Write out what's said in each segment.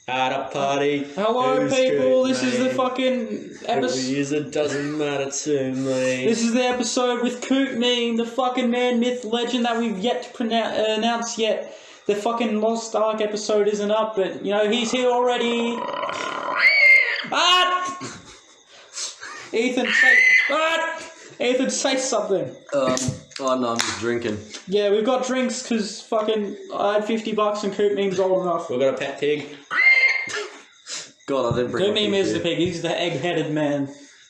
At a party. Hello, people. This is the fucking episode. It doesn't matter to me. This is the episode with Coop Meme, the fucking man, myth, legend that we've yet to announce yet. The fucking Lost Ark episode isn't up, but, you know, he's here already. Ethan, say something. Oh no, I'm just drinking. Yeah, we've got drinks because fucking I had $50 and Coop Meme's old enough. We've got a pet pig. God, I didn't bring Coop Meme is the pig. He's the egg-headed man.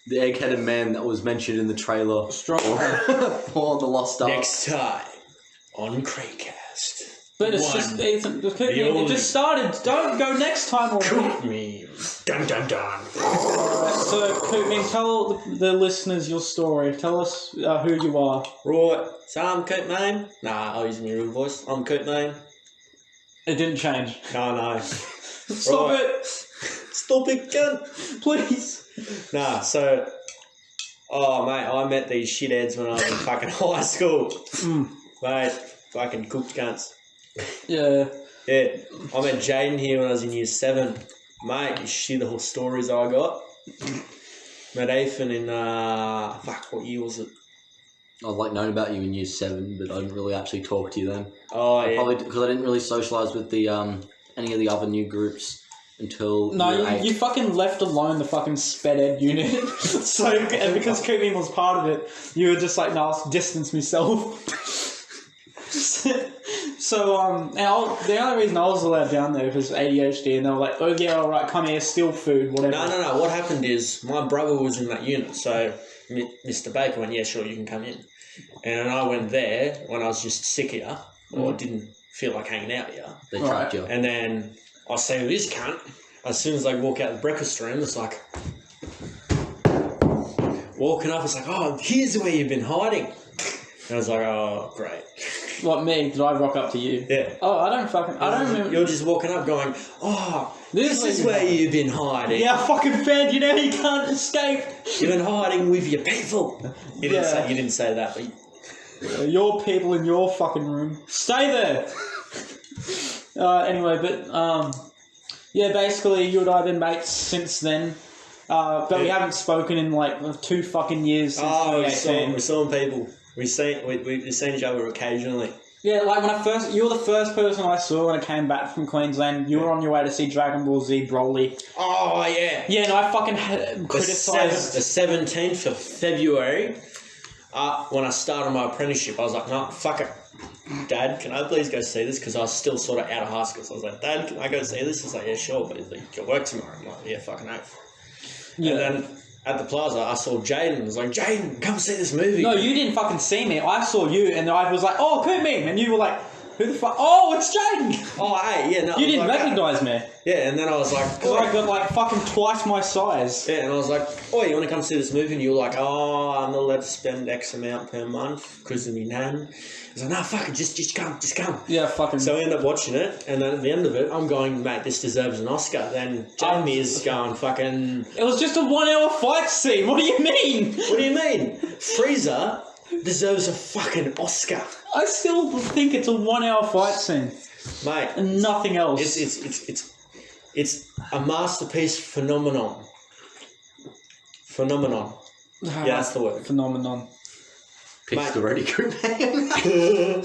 The egg-headed man that was mentioned in the trailer Strong for the Lost Ark. Next time on Kraytcast. But it's just Ethan. Coop Meme, it just started. Don't go next time already. Coop Meme. Dun dun dun. So, Coop Meme, tell the listeners your story. Tell us who you are. Right. So I'm Coop Meme. Nah, I'll use my real voice. I'm Coop Meme. It didn't change. No. Stop it. Stop it, cunt. Please. Nah, so... Oh, mate, I met these shitheads when I was in fucking high school. Mate, fucking cooked cunts. Yeah. Yeah, I met Jayden here when I was in year 7. Mate, you shit the whole stories I got. Met Ethan in, what year was it? I've known about you in year 7, but I didn't really actually talk to you then. Oh, yeah. Probably because I didn't really socialise with the any of the other new groups until you fucking left alone the fucking sped ed unit. So, and because Coop Meme was part of it, you were just like, I'll distance myself. So, and the only reason I was allowed down there was ADHD, and they were like, oh yeah, alright, come here, steal food, whatever. No. What happened is, my brother was in that unit, so Mr. Baker went, yeah, sure, you can come in. And I went there when I was just sick here, or didn't feel like hanging out here. They trapped you. And then I see this cunt, as soon as I walk out the breakfast room, it's like, walking up, it's like, oh, here's where you've been hiding. And I was like, oh, great. What, me? Did I rock up to you? Yeah. Oh, I don't remember. You're just walking up going, oh, this is where you've been hiding. Yeah, I fucking found you now, you can't escape. You've been hiding with your people. You didn't say that, but... Your people in your fucking room. Stay there! Anyway, but, yeah, basically, you and I have been mates since then. But we haven't spoken in, 2 fucking years since 2018. We saw people. We've seen each other occasionally. Yeah, you were the first person I saw when I came back from Queensland. You were on your way to see Dragon Ball Z Broly. Oh, yeah. Yeah, and I fucking criticised... The 17th of February, when I started my apprenticeship, I was like, no, fuck it. Dad, can I please go see this? Because I was still sort of out of high school. So I was like, Dad, can I go see this? He's like, yeah, sure, but you got work tomorrow. I'm like, yeah, fucking oath. Yeah. And then... at the plaza, I saw Jayden. I was like, Jayden, come see this movie. No, you didn't fucking see me. I saw you, and I was like, oh, Coop Meme. And you were like, who the fuck? Oh, it's Jayden. Oh, hey, yeah, no. You didn't recognise me. Yeah, and then I was like... because I got, fucking twice my size. Yeah, and I was like, oh, you want to come see this movie? And you were like, oh, I'm not allowed to spend X amount per month because of me nan. I was like, no, fuck it, just come. Yeah, fucking... So we ended up watching it, and then at the end of it, I'm going, mate, this deserves an Oscar. Then Jamie is going fucking... It was just a 1 hour fight scene. What do you mean? What do you mean? Frieza deserves a fucking Oscar. I still think it's a 1 hour fight scene. Mate. And nothing else. It's a masterpiece phenomenon. Yeah, that's the word. Phenomenon. Pissed already, Coop Meme.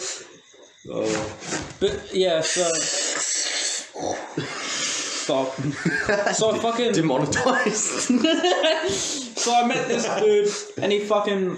But, yeah, so... Stop. So I fucking... Demonetized. So I met this dude, and he fucking...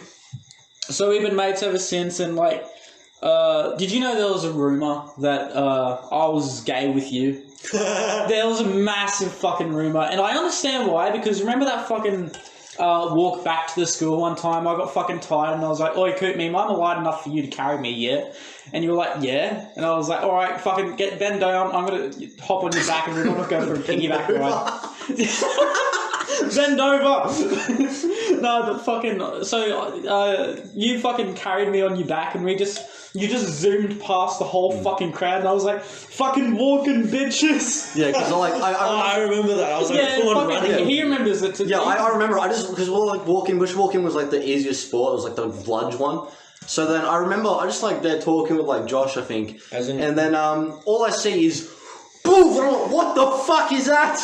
So we've been mates ever since, and did you know there was a rumour that I was gay with you? There was a massive fucking rumour, and I understand why, because remember that fucking walk back to the school one time? I got fucking tired, and I was like, oi, Coop Meme, I'm wide enough for you to carry me, yeah? And you were like, yeah? And I was like, alright, fucking bend down, I'm going to hop on your back, and we're going to go for a piggyback ride. Bend over. No, but fucking... So, you fucking carried me on your back, and you just zoomed past the whole fucking crowd, and I was like, fucking walking bitches. Yeah, because I remember that. I was like, full on running. He remembers it too. Yeah, I remember. Because bushwalking was the easiest sport. It was the vludge one. So then I remember I just there talking with Josh, I think. And then all I see is Boof! I'm like, what the fuck is that?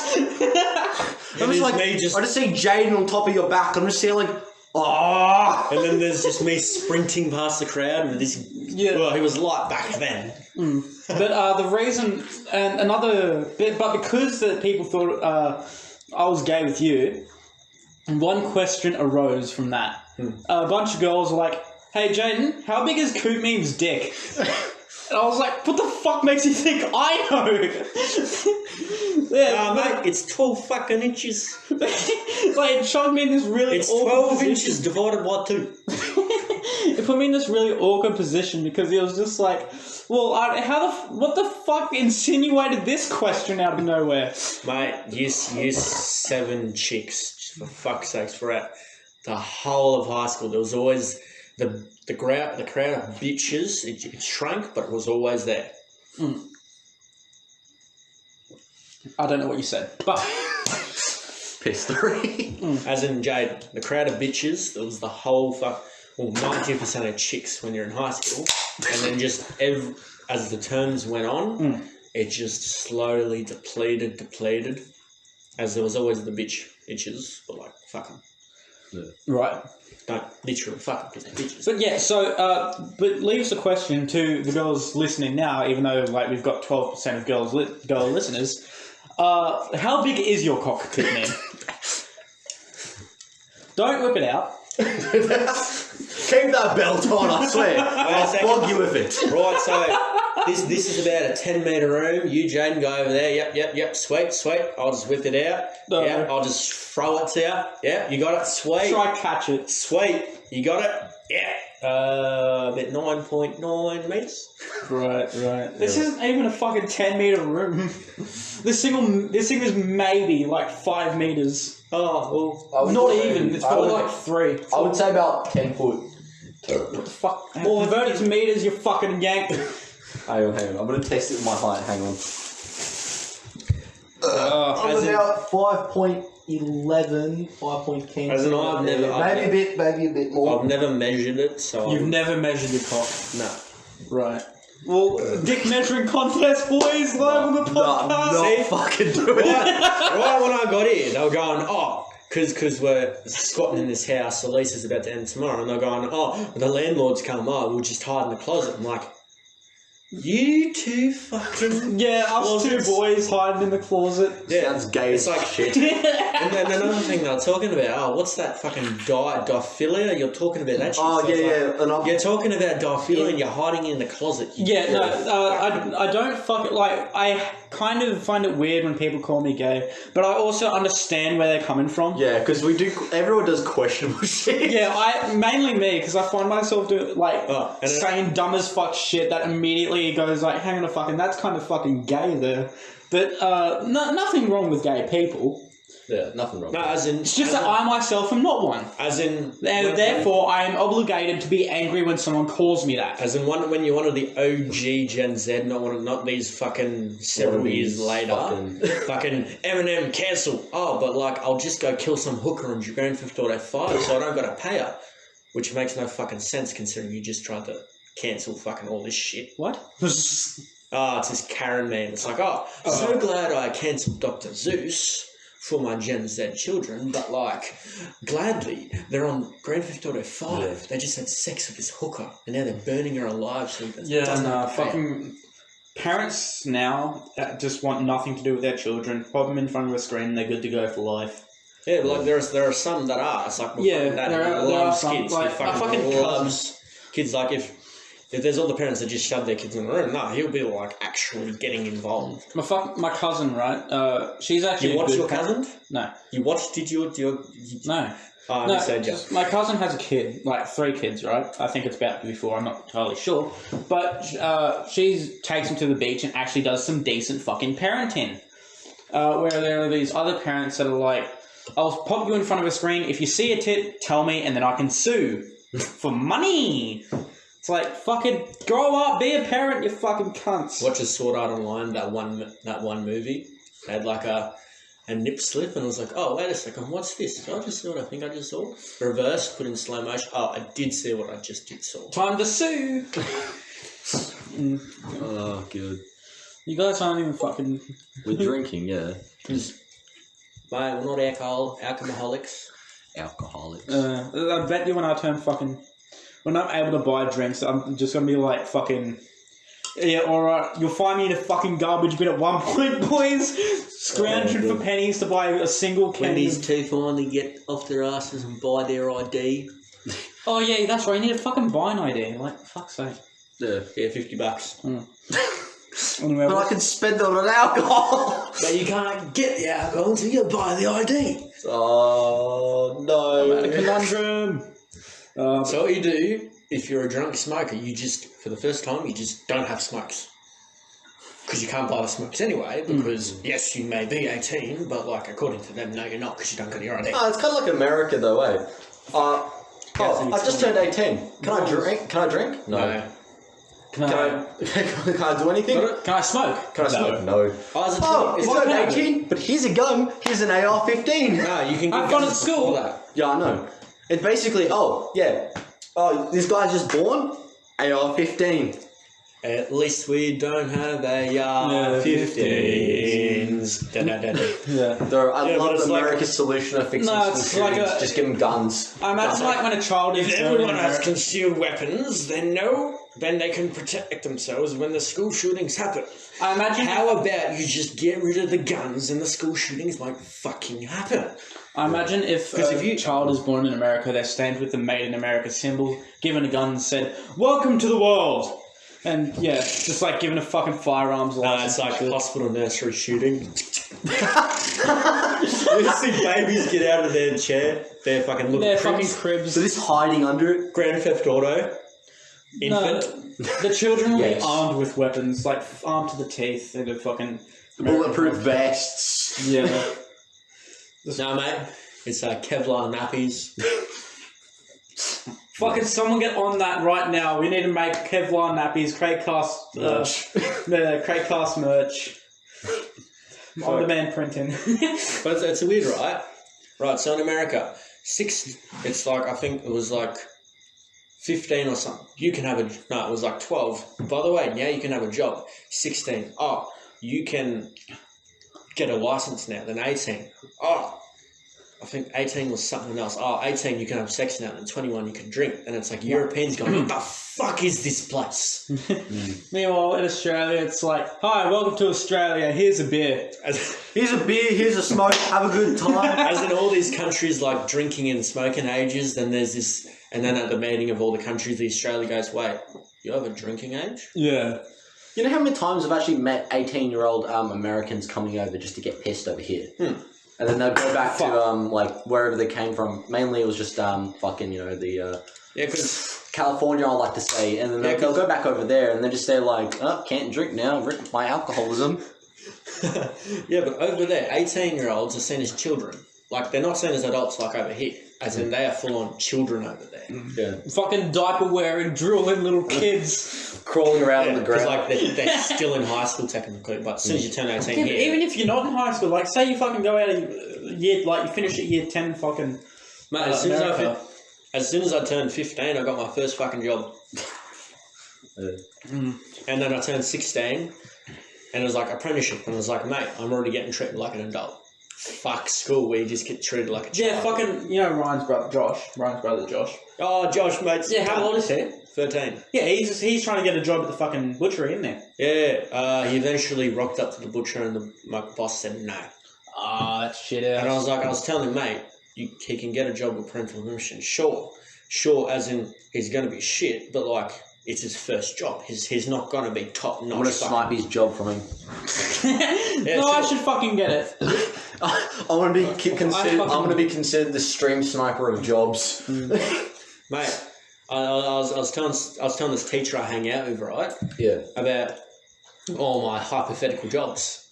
I'm just like, me I just see Jayden on top of your back. I'm just seeing like, oh. And then there's just me sprinting past the crowd with this. Yeah. Well, he was light back then. But the reason, and another bit, but because the people thought I was gay with you, one question arose from that. A bunch of girls were like, "Hey, Jayden, how big is Coop Meme's dick?" And I was like, "What the fuck makes you think I know?" Yeah, Mate, it's 12 fucking inches. like it shoved me in this really It's awkward 12 position. inches divided by 2. It put me in this really awkward position because it was just like, well, what the fuck insinuated this question out of nowhere? Mate, you 7 chicks, for fuck's sakes, throughout the whole of high school. There was always the crowd of bitches. It shrank, but it was always there. I don't know what you said, but History. As in Jade, the crowd of bitches. There was the whole 90% of chicks when you're in high school, and then just as the terms went on, it just slowly depleted. As there was always the bitches, but like fuck them. Yeah. right. Don't literally fuck them because they're bitches. But yeah, so but leaves the question to the girls listening now, even though like we've got 12% of girl listeners. How big is your cock, Coop Meme? Don't whip it out. Keep that belt on, I swear. I'll flog you with it. Right, so this is about a 10-metre room. You, Jayden, go over there. Yep. Sweet. I'll just whip it out. No. Yeah, I'll just throw it to you. Yeah, you got it. Sweet. Try catch it. Sweet. You got it. Yeah. About 9.9 metres. Right. This isn't even a fucking 10-metre room. This thing is maybe like 5 metres. Oh, well. Not even. It's probably like 3. I would say about 10 foot. What the fuck? Convert it to metres, you fucking yank. Hang on. I'm going to test it with my height. Hang on. As I'm in- about 5.11, 5.10. As in, I've never- maybe a bit more. I've never measured it, so... You've never measured your cock. No. Right. Well, dick measuring contest, boys, live on the podcast. See? Fucking do it. Right when I got here, they were going, because we're squatting in this house, the lease is about to end tomorrow, and they're going, when the landlord's come, we'll just hide in the closet. I'm like, you two fucking... Yeah, us two boys hiding in the closet. Yeah, Sounds gay it's as like shit. And then another thing they were talking about, what's that fucking diaphilia? You're talking about that shit. Oh, So yeah, it's like, yeah. you're talking about diaphilia and you're hiding in the closet. Yeah, no, I don't fuck it. Like, I kind of find it weird when people call me gay, but I also understand where they're coming from. Yeah, because everyone does questionable shit. Yeah, mainly me, because I find myself doing, and saying dumb as fuck shit that immediately goes like, hang on a fucking, that's kind of fucking gay there. But, nothing wrong with gay people. Yeah, nothing wrong. No, as in... It's just that I myself am not one. As in... Therefore, I am obligated to be angry when someone calls me that. As in when you're one of the OG Gen Z, not these fucking several years later. Fucking Eminem cancel. But like, I'll just go kill some hooker on Grand Theft Auto 5 so I don't got to pay her. Which makes no fucking sense considering you just tried to cancel fucking all this shit. What? It's this Karen meme. It's like, so glad I cancelled Dr. Zeus for my Gen Z children, but like, gladly, they're on Grand Theft Auto 5. Yeah. They just had sex with this hooker, and now they're burning her alive. So fucking parents now just want nothing to do with their children. Pop them in front of a screen, and they're good to go for life. Yeah, but like there are some that are. It's like there are some, kids. like, He fucking loves kids. Like if there's all the parents that just shove their kids in the room, he'll be like actually getting involved. My cousin, right? She's actually. You watched your cousin? No. You watched? Did you? No. My cousin has a kid, like 3 kids, right? I think it's about to be 4. I'm not entirely sure, but she takes him to the beach and actually does some decent fucking parenting. Where there are these other parents that are like, I'll pop you in front of a screen. If you see a tit, tell me, and then I can sue for money. It's like, fucking grow up, be a parent, you fucking cunts. Watch a Sword Art Online, that one movie. They had like a nip slip, and I was like, oh, wait a second, what's this? Did I just see what I think I just saw? Reverse, put in slow motion. Oh, I did see what I just saw. Time to sue. Oh, good. You guys aren't even fucking... We're drinking, yeah. Mate, we're not alcoholics. Alcoholics. I bet you when I turn fucking... When I'm able to buy drinks, I'm just gonna be like fucking... Yeah, alright, you'll find me in a fucking garbage bin at one point, boys. Scrounging for pennies to buy a single can. When these two finally get off their asses and buy their ID. Oh yeah, that's right, you need to fucking buy an ID. Like, fuck's sake. Yeah. Yeah, $50. Anyway, But I can spend it on alcohol. But you can't get the alcohol until you buy the ID. Oh, no. I'm at a conundrum. So what you do, if you're a drunk smoker, you just, for the first time, you just don't have smokes. Because you can't buy the smokes anyway, because, yes, you may be 18, but, like, according to them, no, you're not, because you don't got your ID. Oh, it's kind of like America, though, eh? I just turned 18. Can I drink? Can I drink? No. Can I Can I do anything? Can I smoke? Can I smoke? No. Oh, I turned 18, but here's a gun. Here's an AR-15. No, you can get I've gone to guns school. before that. Yeah, I know. It's basically, this guy's just born, AR-15. At least we don't have AR-15s. Yeah. I love it's America's solution of fixing No, it's school like shootings. Just give them guns. I imagine like when a child is If everyone has concealed weapons, then they can protect themselves when the school shootings happen. I imagine How about you just get rid of the guns and the school shootings won't fucking happen? I imagine if a child is born in America, they're stamped with the Made in America symbol, given a gun and said, "Welcome to the world." And yeah, just like giving a fucking firearms license. It's like a hospital nursery shooting. You see babies get out of their chair, they're fucking little They're cribs. fucking cribs. So this hiding under it. Grand Theft Auto. Infant. The children will Yes. be armed with weapons, like armed to the teeth. They're the fucking Bulletproof vests. Yeah. No, mate. It's Kevlar nappies. Fucking someone get on that right now. We need to make Kevlar nappies, Kraytcast Kraytcast merch. On demand printing. But it's weird, right? Right, so in America, it's like, I think it was like 15 or something. You can have it was like 12. By the way, now you can have a job. 16. Oh, you can get a license now. Then 18. Oh, I think 18 was something else. Oh, 18 you can have sex now. And 21 you can drink. And it's like Europeans going, what the fuck is this place? Meanwhile, in Australia, it's like, hi, welcome to Australia. Here's a beer. Here's a beer, here's a smoke, have a good time. As in all these countries like drinking and smoking ages, then there's this, and then at the meeting of all the countries, the Australia goes, wait, you have a drinking age? Yeah. You know how many times I've actually met 18-year-old Americans coming over just to get pissed over here? And then they'll go back to like wherever they came from. Mainly it was just fucking, the because California, I like to say. And then they'll go back over there and they just say like, oh, can't drink now, my alcoholism. Yeah, but over there, 18-year-olds are seen as children. Like, they're not seen as adults like over here. As in, they are full-on children over there. Yeah. Fucking diaper-wearing, drooling little kids. Crawling around on the Because, ground. like, they're still in high school, technically. But as soon as you turn 18 Yeah, but here... even if you're not in high school, like, say you fucking go out of year, like, you finish at year 10 fucking... Mate, as soon as I turned 15, I got my first fucking job. And then I turned 16, and it was like apprenticeship. And I was like, mate, I'm already getting treated like an adult. Fuck school, where you just get treated like a child. Yeah, fucking, Ryan's brother Josh. Oh, Josh, mate. Yeah, how old is he? 13. Yeah, he's trying to get a job at the fucking butchery, isn't he? Yeah, he eventually rocked up to the butcher, and my boss said no. Ah, that's shit out. And I was telling him, mate, he can get a job with parental permission. Sure, as in he's going to be shit, but like it's his first job. He's not going to be top notch. I'm going to snipe his job from him. Yeah, I should fucking get it. I want to be considered. I'm going to be considered the stream sniper of jobs. Mate, I was telling this teacher I hang out with, right? Yeah. About all my hypothetical jobs.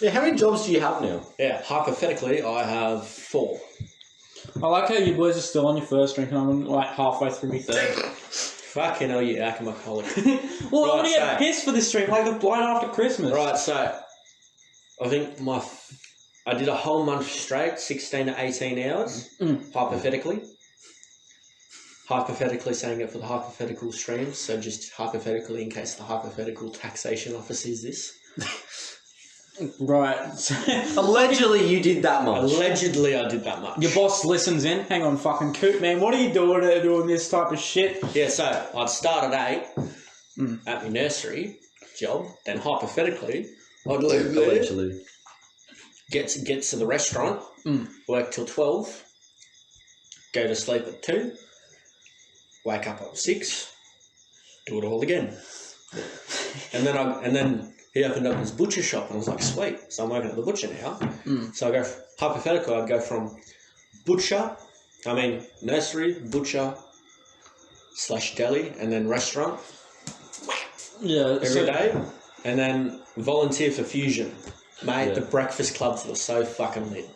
Yeah. How many jobs do you have now? Yeah, hypothetically, I have 4. I like how you boys are still on your first drink and I'm like halfway through my third. Fucking hell, you alcoholic. Well, I want to get pissed for this stream like the blind after Christmas. Right, so I think I did a whole month straight, 16 to 18 hours, hypothetically. Hypothetically saying it for the hypothetical streams, so just hypothetically in case the hypothetical taxation office sees this. Right. So, Allegedly, you did that much. Allegedly, I did that much. your boss listens in. Hang on, fucking Coop, man. What are you doing this type of shit? Yeah, so I'd start at 8 at my nursery job. Then hypothetically, I'd leave there, Allegedly. get to the restaurant, work till 12, go to sleep at 2, wake up at 6, do it all again. And then he opened up his butcher shop, and I was like, sweet. So I'm working at the butcher now. So I go, hypothetically, I'd go from nursery, butcher, / deli, and then restaurant every day. And then volunteer for Fusion. Mate, the breakfast clubs were so fucking lit.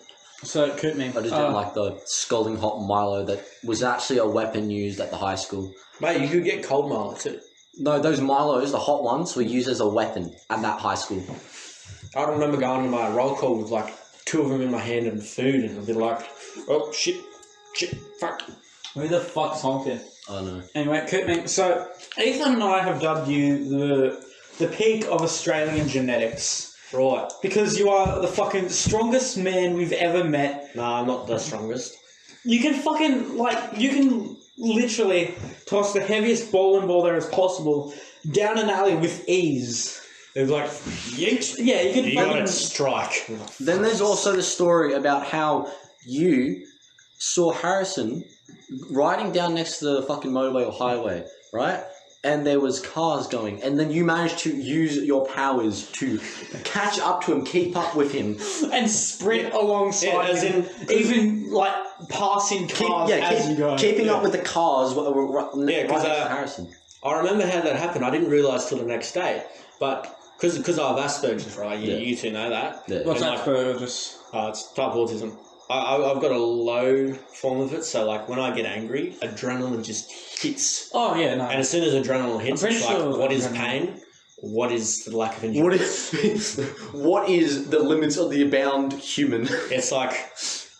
So, Coop Meme. I just didn't like the scalding hot Milo that was actually a weapon used at the high school. Mate, you could get cold Milo too. No, those Milos, the hot ones, were used as a weapon at that high school. I remember going to my roll call with like 2 of them in my hand and food, and I'd be like, oh, shit, fuck. Who the fuck's honking? I know. Anyway, Coop Meme. So, Ethan and I have dubbed you the peak of Australian genetics. Right. Because you are the fucking strongest man we've ever met. Nah, I'm not the strongest. You can literally toss the heaviest bowling ball there is possible down an alley with ease. It's like, yeet. Yeah, you can You got it, strike. Then there's also the story about how you saw Harrison riding down next to the fucking motorway or highway, right? And there was cars going, and then you managed to use your powers to catch up to him, keep up with him, and sprint alongside him, even like passing cars as you go. Keeping up with the cars. Because Harrison. I remember how that happened. I didn't realise till the next day, but because I have Asperger's, right? You two know that. Yeah. What's And Asperger's? It's type of autism. I've got a low form of it, so like when I get angry, adrenaline just hits. Oh yeah, no. And as soon as adrenaline hits, it's sure like, what is adrenaline. pain? What is the lack of enjoyment? What is the limits of the abound human? It's like,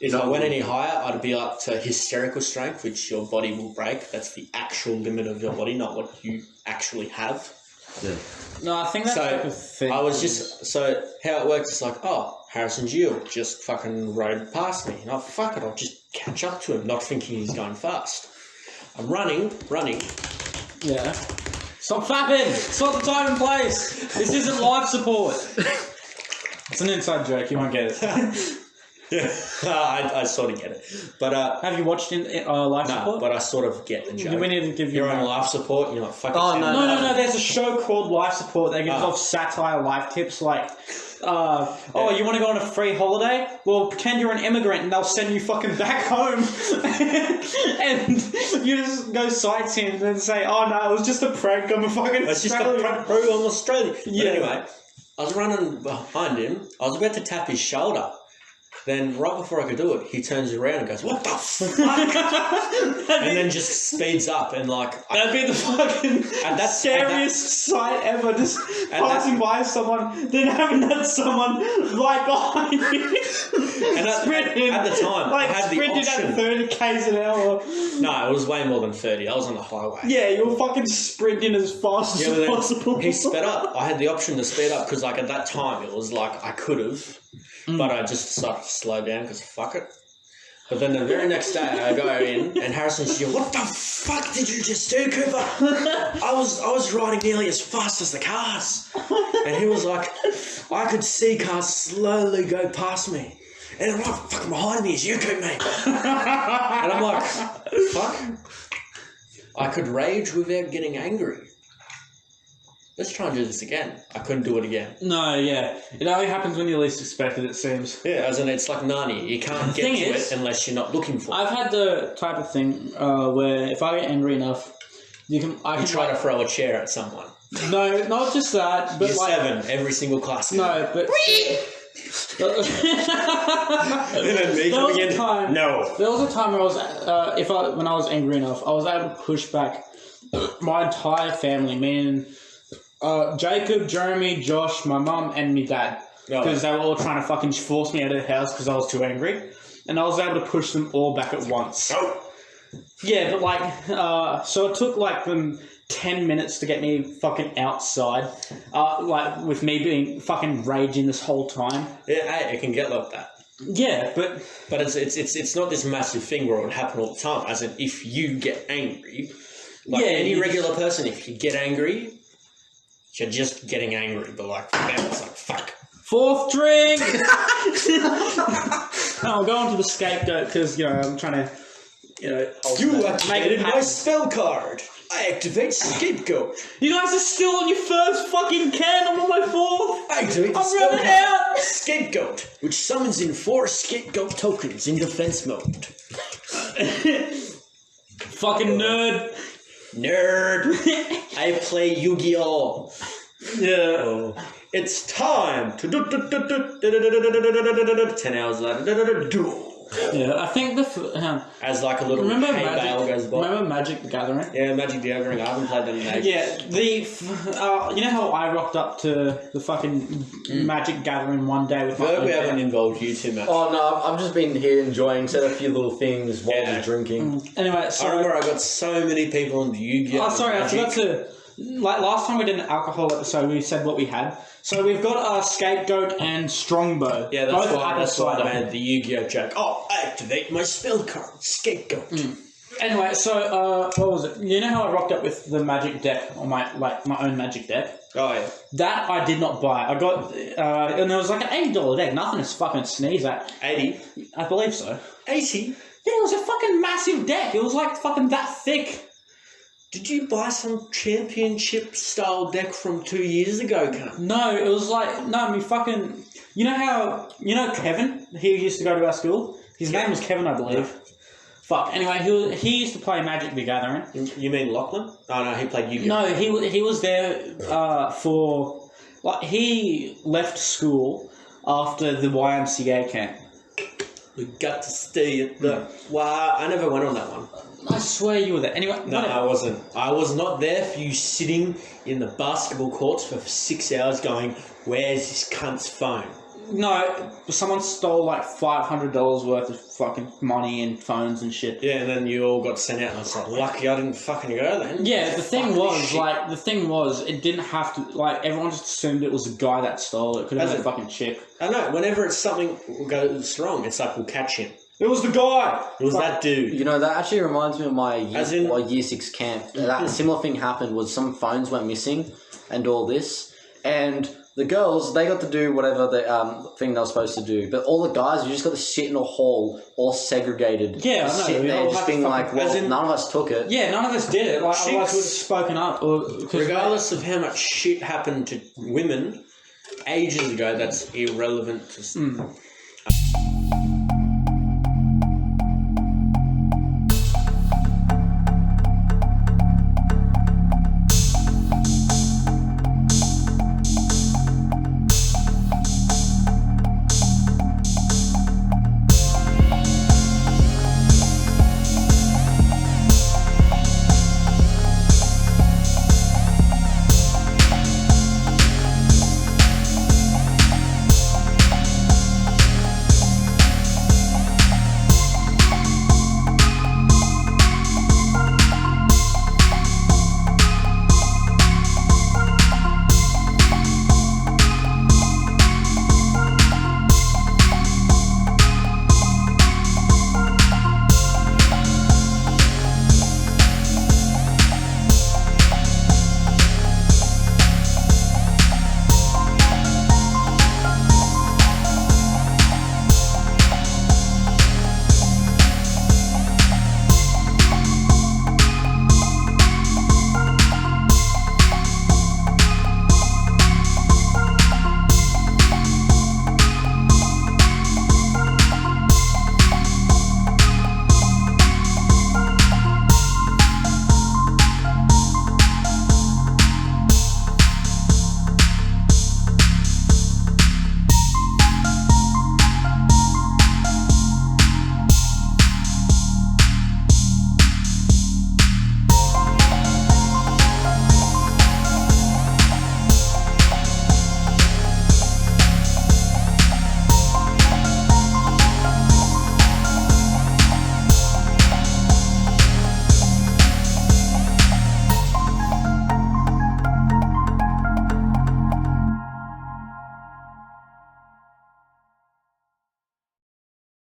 if I went any higher, I'd be up to hysterical strength, which your body will break. That's the actual limit of your body, not what you actually have. Yeah. No, I think that's like a thing. I was just, so how it works is like, oh, Harrison Gill just fucking rode past me. And I fuck it, I'll just catch up to him, not thinking he's going fast. I'm running. Yeah. Stop flapping! It's not the time and place! This isn't life support! It's an inside joke, you won't get it. Yeah, I sort of get it. But, have you watched life support? no, but I sort of get the joke. We need to give you You're on life support, you're like, fucking... Oh, No, there's a show called Life Support that gives off satire life tips like, you want to go on a free holiday? Well, pretend you're an immigrant and they'll send you fucking back home. And you just go sightseeing and say, oh no, it was just a prank, I'm a fucking It's just a Australian. prank, bro, I'm Australian. Yeah. But anyway, I was running behind him, I was about to tap his shoulder. Then, right before I could do it, he turns around and goes, what the fuck? And then just speeds up and like... That'd be the fucking scariest sight ever, just passing by someone, then having that someone right behind you. And at the time, like I had the sprinting option... at 30 k's an hour. No, it was way more than 30. I was on the highway. Yeah, you were fucking sprinting as fast as possible. He sped up. I had the option to speed up because like at that time it was like I could have, but I just decided to slow down because fuck it. But then the very next day I go in and Harrison's like, what the fuck did you just do, Cooper? I was riding nearly as fast as the cars. And he was like, I could see cars slowly go past me. And right fucking behind me is you, Coop Meme. And I'm like, fuck. I could rage without getting angry. Let's try and do this again. I couldn't do it again. No, yeah. It only happens when you least expect it, it seems. Yeah, as in it's like Narnia. You can't get to it unless you're not looking for it. I've had the type of thing where if I get angry enough, I can try to throw a chair at someone. No, not just that, but Year like 7, every single class. No, but And then me coming in. No. There was a time where I was, when I was angry enough, I was able to push back my entire family, meaning Jacob, Jeremy, Josh, my mum, and my dad, because they were all trying to fucking force me out of the house because I was too angry, and I was able to push them all back at once. Oh. Yeah, but like, so it took like them 10 minutes to get me fucking outside, like with me being fucking raging this whole time. Yeah, hey, it can get like that. Yeah, but it's not this massive thing where it would happen all the time. As in, if you get angry, like Yeah, any you regular person, if you get angry, you're just getting angry. But like for them, it's like fuck. fourth drink. I'll go on to the scapegoat because I'm trying to, You activated my spell card. I activate scapegoat. You guys are still on your first fucking can. I'm on my fourth. I activate the I'm spell running card. out. Scapegoat, which summons in 4 scapegoat tokens in defense mode. Fucking nerd. I play Yu-Gi-Oh! Yeah. It's time to 10 hours later. Yeah, I think As like a little remember hay bale goes by. Remember Magic the Gathering? Yeah, Magic the Gathering. I haven't played that in ages. Yeah, you know how I rocked up to the fucking Magic Gathering one day with my We haven't involved you too much. Oh no, I've just been here enjoying, said a few little things while I was drinking. Anyway, so I remember I got so many people into Yu-Gi-Oh! Oh, sorry, I forgot to. Like last time we did an alcohol episode, we said what we had. So we've got Scapegoat and Strongbow. Yeah, both that's why I cider. made the Yu-Gi-Oh! joke. Oh, activate my spell card. Scapegoat. Anyway, so what was it? You know how I rocked up with the magic deck, or my own magic deck? Oh, yeah. That I did not buy. I got, and it was like an $80 deck. Nothing to fucking sneeze at. 80? I believe so. 80? Yeah, it was a fucking massive deck. It was like fucking that thick. Did you buy some championship-style deck from 2 years ago, cunt? No, it was like, I mean, fucking, you know Kevin? He used to go to our school. His name was Kevin, I believe. Fuck. Anyway, he used to play Magic the Gathering. You mean Lachlan? Oh, no, he played Yu-Gi-Oh! No, he was there for, like, he left school after the YMCA camp. We got to stay at the... Wow, I never went on that one. I swear you were there. Anyway, No, whatever. I wasn't. I was not there for you sitting in the basketball courts for 6 hours going, where's this cunt's phone? No, someone stole like $500 worth of fucking money and phones and shit. Yeah, and then you all got sent out and I was like, lucky I didn't fucking go then. Yeah, the thing Fuck was, it didn't have to, like, everyone just assumed it was a guy that stole it. It could have been a fucking chick. I know, whenever it's something goes wrong, it's like, we'll catch him. It was the guy! It was that dude. You know, that actually reminds me of my year 6 camp. That similar thing happened was some phones went missing and all this. And the girls, they got to do whatever the thing they were supposed to do. But all the guys, you just got to sit in a hall, all segregated. Yeah, I know. Sitting We there all just had being to like, fucking- well, as in- none of us took it. Yeah, none of us did it. Like, She otherwise could- we'd have spoken up. Regardless of how much shit happened to women ages ago, that's irrelevant to...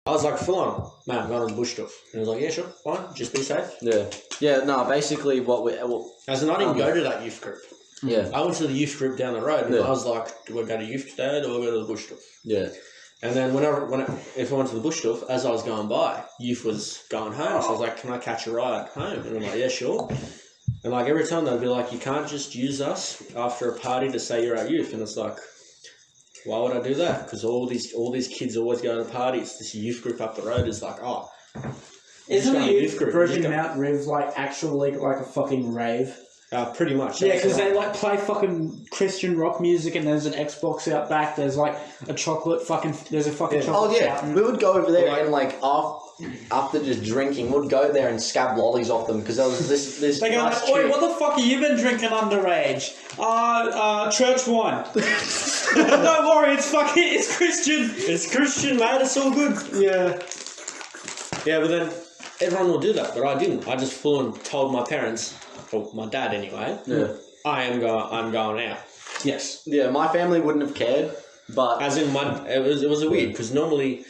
I was like, full on, man, I'm going to the bush stuff. And he was like, yeah, sure, fine, just be safe. Yeah, no, basically As in, I didn't go to that youth group. Yeah. I went to the youth group down the road, and I was like, do I go to youth today, or do I go to the bush stuff? Yeah. And then if I went to the bush stuff, as I was going by, youth was going home. So I was like, can I catch a ride home? And I'm like, yeah, sure. And like every time they'd be like, you can't just use us after a party to say you're at youth. And it's like, why would I do that? Because all these kids always go to parties. This youth group up the road is like, oh. Isn't the youth group in Mount Riv like actually like a fucking rave? Pretty much. Yeah, because they like play fucking Christian rock music, and there's an Xbox out back. There's like a chocolate fucking. There's a fucking chocolate. Oh yeah, fountain. we would go over there and like after just drinking, we'd go there and scab lollies off them because there was this. They go nice like, "Oi, what the fuck have you been drinking underage?" Church wine. Don't worry, it's Christian. It's Christian, mate. It's all good. Yeah. Yeah, but then everyone will do that, but I didn't. I just full on told my parents. Well, my dad anyway. Yeah. I'm going out. Yes. Yeah, my family wouldn't have cared, but as in it was weird because normally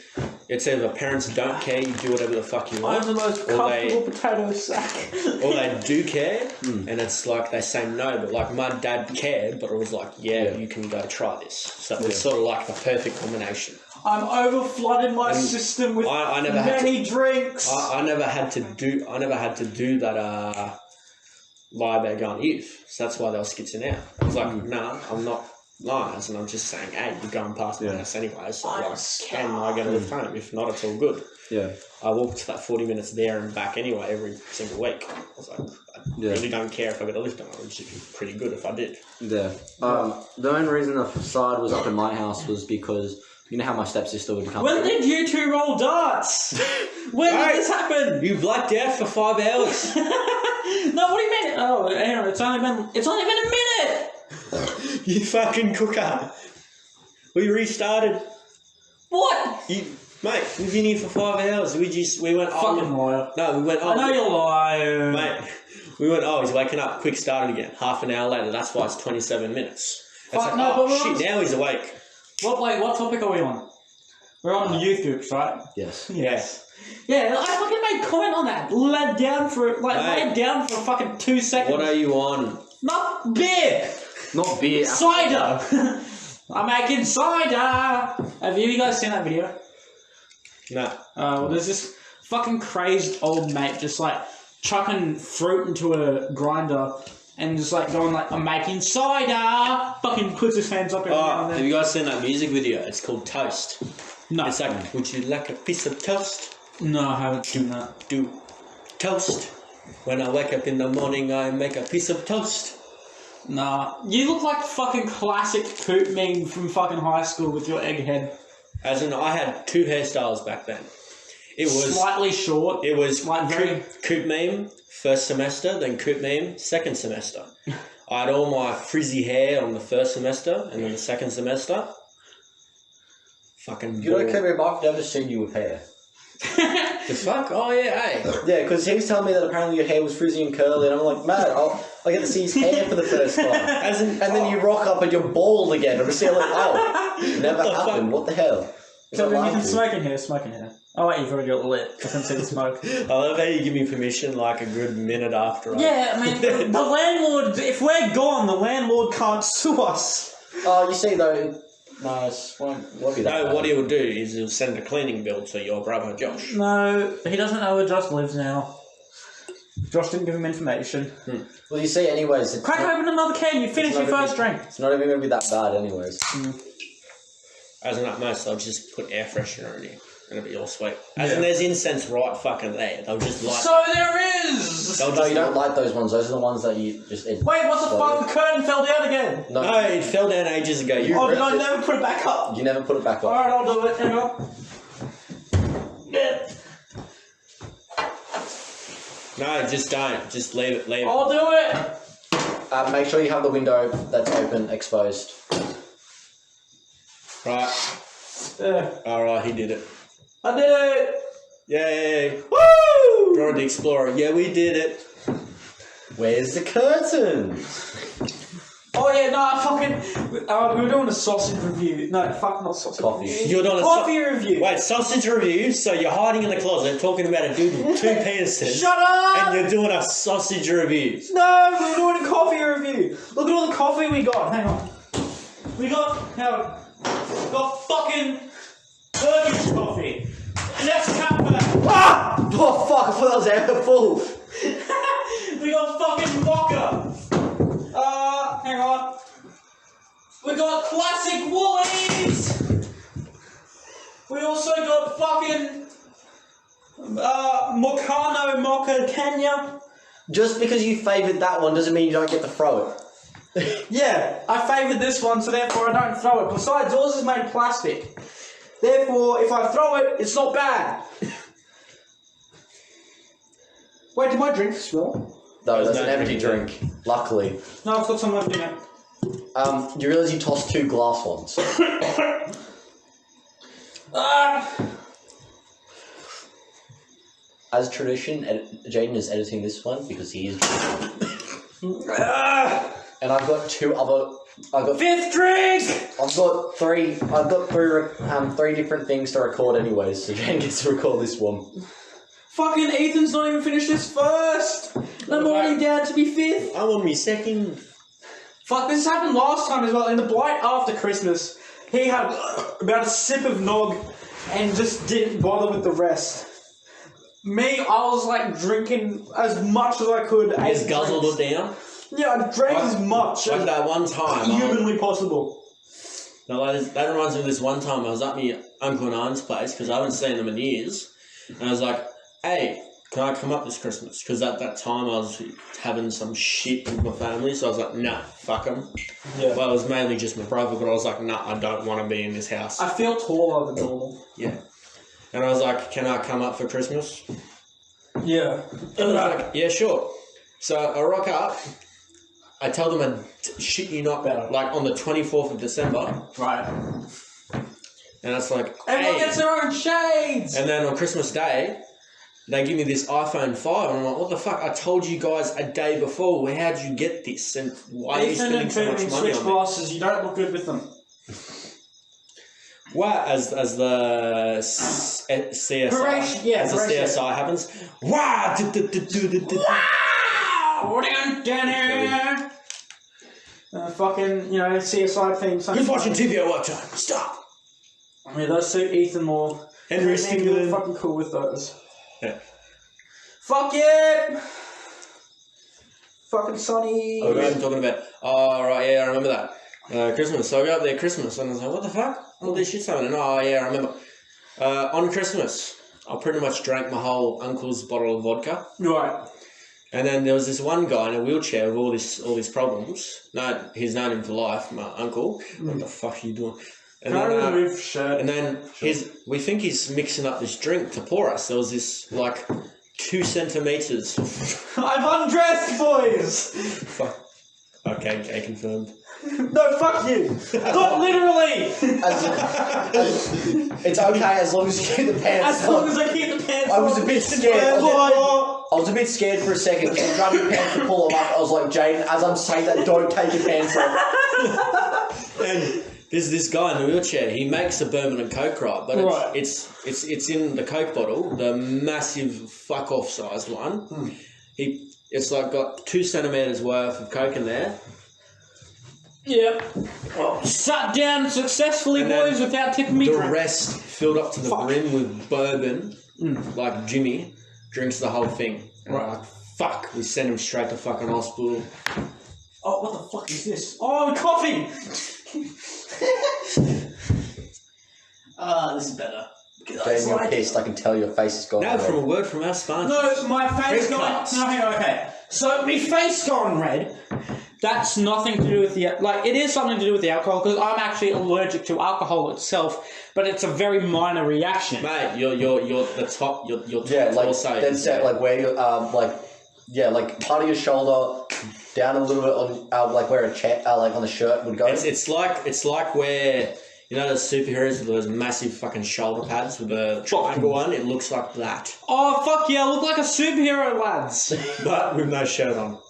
it's either parents don't care, you do whatever the fuck you want. I'm the most comfortable potato sack. Or they do care, and it's like they say no, but like my dad cared, but it was like, yeah, you can go try this. So it's sort of like the perfect combination. I'm over flooding my system with many drinks. I never had to do that. Lie about going to youth, so that's why they were skitzing out. I was like, nah, I'm not lying, and I'm just saying, hey, you're going past my house anyway, so like, can I get a lift home? If not, it's all good. Yeah. I walked that 40 minutes there and back anyway every single week. I was like, I really don't care if I get a lift home. It would just be pretty good if I did. Yeah. The only reason the facade was up in my house was because you know how my stepsister would come. When did you two roll darts? When did this happen? You blacked out for 5 hours. No, what do you mean? Oh, hang on, it's only been a minute. You fucking cooker. We restarted. What? Mate, we've been here for 5 hours. We went. Fucking liar. No, we went. I know you're lying, mate. We went. Oh, he's waking up. Quick, started again. Half an hour later. That's why it's 27 minutes. It's like, shit! Now he's awake. What topic are we on? We're on the youth groups, right? Yes. Yes. Yeah, I fucking made comment on that. Laid down for fucking 2 seconds. What are you on? Not beer. Not beer. Cider. I'm making cider. Have you guys seen that video? No. Well, there's this fucking crazed old mate just like chucking fruit into a grinder and just like going like, I'm making cider. Fucking puts his hands up every now and then. Have you guys seen that music video? It's called Toast. No. It's like, would you like a piece of toast? No, I haven't seen that. Do toast. When I wake up in the morning, I make a piece of toast. Nah. You look like fucking classic Coop Meme from fucking high school with your egg head. As in, I had 2 hairstyles back then. It was slightly short. It was like very Coop Meme first semester, then Coop Meme second semester. I had all my frizzy hair on the first semester, and then the second semester, fucking. You know, Kevin, I've never seen you with hair. The fuck? Oh yeah, hey. Yeah, because he was telling me that apparently your hair was frizzy and curly, and I'm like, man, I get to see his hair for the first time. And then you rock up and you're bald again, and I'm still like, oh, never happened. What the hell? So then you can smoke in here. Oh wait, you've already got lit. I can see the smoke. I love how you give me permission like a good minute after. Yeah, I mean, the landlord, if we're gone, the landlord can't sue us. Oh, you see though, no, it won't be that bad. What he will do is he'll send a cleaning bill to your brother Josh. No, he doesn't know where Josh lives now. Josh didn't give him information. Well, you see, anyways... Crack open another can, you finish your first drink. It's not even going to be that bad anyways. As in, at most, I'll just put air freshener in here. And it'll be all sweet. As in, there's incense right fucking there. They'll just light... So there is! No, you don't light those ones. Those are the ones that you just... Wait, what the fuck? The curtain fell down again. No, it fell down ages ago. Did I never put it back up? You never put it back up. Alright, I'll do it. Hang on. Yeah. No, just don't. Just leave it. I'll do it. Make sure you have the window that's open, exposed. Right. Alright, he did it. I did it! Yay! Woo! Dora the Explorer. Yeah, we did it. Where's the curtains? Oh yeah, no, fucking. We were doing a sausage review. No, fuck, not sausage. Coffee. You're doing a coffee review. Wait, sausage review. So you're hiding in the closet talking about a dude with 2 penises. Shut up! And you're doing a sausage review. No, we're doing a coffee review. Look at all the coffee we got. Hang on. We got fucking Turkish coffee. Nescafe. Ah! Oh fuck! I thought that was ever full. We got fucking mocha. Hang on. We got classic Woolies. We also got fucking Moccano Mocha Kenya. Just because you favoured that one doesn't mean you don't get to throw it. Yeah, I favoured this one, so therefore I don't throw it. Besides, yours is made of plastic. Therefore, if I throw it, it's not bad. Wait, did my drink spill? No, that's no an empty drink. Luckily. No, I've got some left in it. You realise you tossed 2 glass ones. As tradition, Jayden is editing this one because he is. And I've got 2 other. I've got 5th drink. I've got 3. I've got 3 different things to record anyways. So Jayden gets to record this one. Fucking Ethan's not even finished his first. I'm already down to be 5th. I want me second. Fuck, this happened last time as well. In the blight after Christmas, he had about a sip of nog and just didn't bother with the rest. Me, I was like drinking as much as I could. You just guzzled it down. Yeah, I drank as much Like as that one time. humanly possible. No, that reminds me of this one time I was at my uncle and aunt's place because I haven't seen them in years. And I was like, hey, can I come up this Christmas? Because at that time I was having some shit with my family. So I was like, nah, fuck them. Yeah. Well, it was mainly just my brother, but I was like, nah, I don't want to be in this house. I feel taller than normal. Yeah. And I was like, can I come up for Christmas? Yeah. And I was like, yeah, sure. So I rock up. I tell them I shit you not better, like on the 24th of December. Right. And it's like, Everyone hey. gets their own shades! And then on Christmas Day, they give me this iPhone 5. And I'm like, what the fuck? I told you guys a day before. Well, how'd you get this? And why are you Ethan spending and so much Jayden money switch on me? glasses, you don't look good with them. Wow, as the CSI, Horatio, yeah, as the Horatio. CSI happens, wow, Wow! Fucking, you know, CSI theme. who's watching TV at work time? Stop. Yeah, those suit Ethan more. Henry You're Stickland. fucking cool with those. Yeah. Fuck it! Fucking Sonny. Oh, I'm talking about. Oh, right, yeah, I remember that. Christmas. So I go up there Christmas, and I was like, what the fuck? All this shit's happening. Oh, yeah, I remember. On Christmas, I pretty much drank my whole uncle's bottle of vodka. Right. And then there was this one guy in a wheelchair with all these problems. No, he's known him for life, my uncle. What the fuck are you doing? And Can I then, remove shirt? and then we think he's mixing up this drink to pour us. There was this, like, 2 centimetres. I've undressed, boys! Fuck. Okay, confirmed. No, fuck you! Not literally! It's okay as long as you keep the pants As on. long as I keep the pants I was on. a bit scared. Boy. I was a bit scared for a second because I grabbed your pants to pull them up. I was like, Jayden, as I'm saying that, don't take your pants off. And there's this guy in the wheelchair. He makes a bourbon and coke, right? But it's in the coke bottle, the massive fuck off sized one. It's like got 2 centimeters worth of coke in there. Yep. Oh, sat down successfully, And then boys, without tipping me. The rest filled up to the brim with bourbon. Like Jimmy drinks the whole thing. And I'm like, fuck. We send him straight to fucking hospital. Oh, what the fuck is this? Oh, coffee! This is better. Jayden, you're pissed. I can tell your face is gone. Now from a word from our sponsor. No, my face gone. Kraytcast. No, hang on, okay. So, my face gone red. That's nothing to do with the... Like, it is something to do with the alcohol, because I'm actually allergic to alcohol itself, but it's a very minor reaction. Mate, you're the top, you're Yeah, like, torso. then set, like, where you, like, part of your shoulder, down a little bit on, like, where a like, on the shirt would go. It's like where... You know those superheroes with those massive fucking shoulder pads with the triangle one? It looks like that. Oh, fuck yeah, I look like a superhero, lads. But with no shirt on.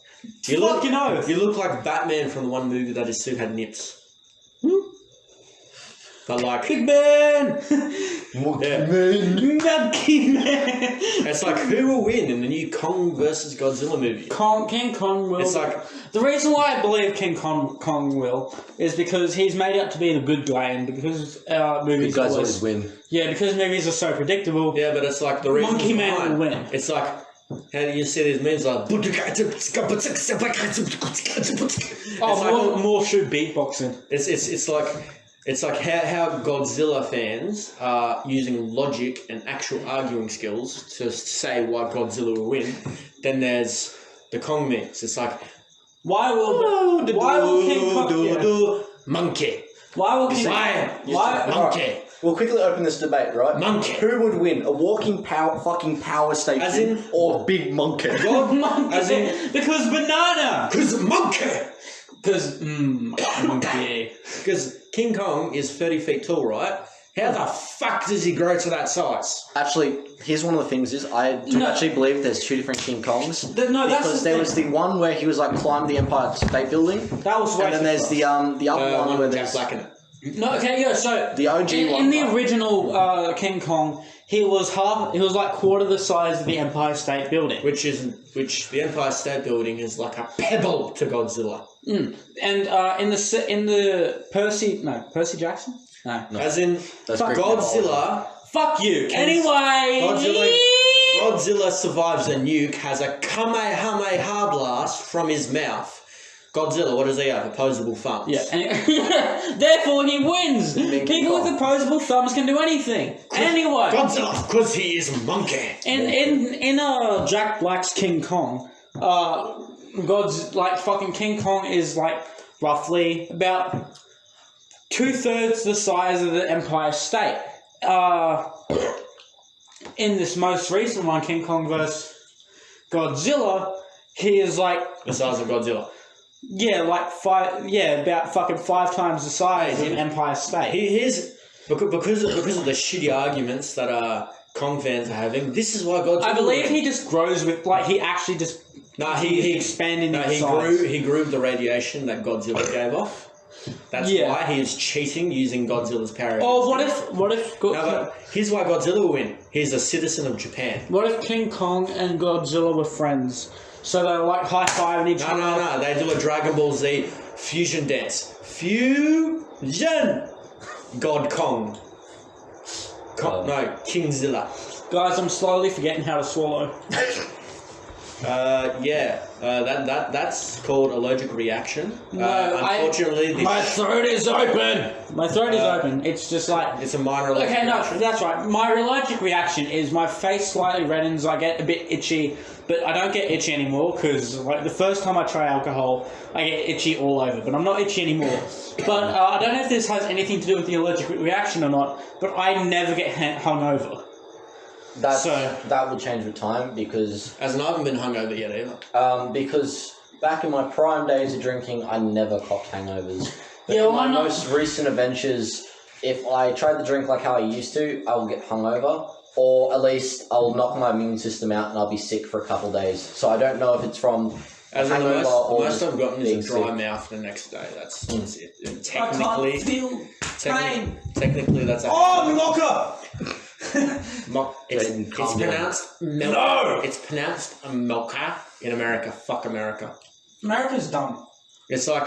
You look, Fucking oath. you look like Batman from the one movie that his suit had nips. But like, Big Man! yeah. Monkey Man! It's like, who will win in the new Kong versus Godzilla movie? King Kong will. It's like, The reason why I believe King Kong will is because he's made out to be the good guy, and because movies Guys always win. Yeah, because movies are so predictable. yeah, but it's like the reason Monkey Man behind- will win. It's like, how do you see these memes like? More shoot beatboxing. It's like how Godzilla fans are using logic and actual arguing skills to say why Godzilla will win. Then there's the Kong memes. It's like, Why will King Kong? monkey. Why will King Why? Monkey. We'll quickly open this debate, right? Monkey. Who would win? A walking fucking power station As in- or big monkey? Monkey. As in- Because banana. Because monkey. Because monkey. Because King Kong is 30 feet tall, right? How the fuck does he grow to that size? Actually, here's one of the things is I do actually believe there's two different King Kongs. Because there was the one where he was like climbed the Empire State Building. That was And then there's the other one where Jack there's Black in it. No, okay, yeah. So the OG one. in the original King Kong, he was like quarter the size of the Empire State Building. Which the Empire State Building is like a pebble to Godzilla. And in the Percy Jackson? No. As in, That's Godzilla. Fuck you. Anyway. Godzilla survives a nuke, has a Kamehameha blast from his mouth. Godzilla, what does he have? Opposable thumbs. Yeah. Therefore, he wins. People with opposable thumbs can do anything. Anyway. Godzilla, because he is a monkey. In Jack Black's King Kong, fucking King Kong is like roughly about 2/3 the size of the Empire State. In this most recent one, King Kong vs. Godzilla, he is like The size of Godzilla. about fucking 5 times the size of Empire State. Here's because of the shitty arguments that Kong fans are having. This is why Godzilla. I believe he just grows with he actually just he expanded in he size. grew the radiation that Godzilla gave off. That's why he is cheating using Godzilla's power. Oh, what if here's why Godzilla will win. He's a citizen of Japan. What if King Kong and Godzilla were friends? So they're like high-fiving each other? No. They do a Dragon Ball Z fusion dance. Fusion! God Kong. Kingzilla. Guys, I'm slowly forgetting how to swallow. That's called allergic reaction. No, unfortunately, my throat is open! My throat is open. It's just like... it's a minor allergic reaction. That's right. My allergic reaction is my face slightly reddens, I get a bit itchy, but I don't get itchy anymore because the first time I try alcohol, I get itchy all over, but I'm not itchy anymore. But I don't know if this has anything to do with the allergic reaction or not, but I never get hungover. That will change with time because... As in, I haven't been hungover yet either. Because back in my prime days of drinking, I never copped hangovers. But in my most recent adventures, if I tried to drink like how I used to, I will get hungover. Or at least I'll knock my immune system out and I'll be sick for a couple of days. So I don't know if it's from As in, hangover or most I've gotten is a dry sick. mouth the next day. That's it. And I can't feel pain. Technically, that's a... Oh, Mocha! It's pronounced milk. No! It's pronounced Milka in America. Fuck America. America's dumb. It's like...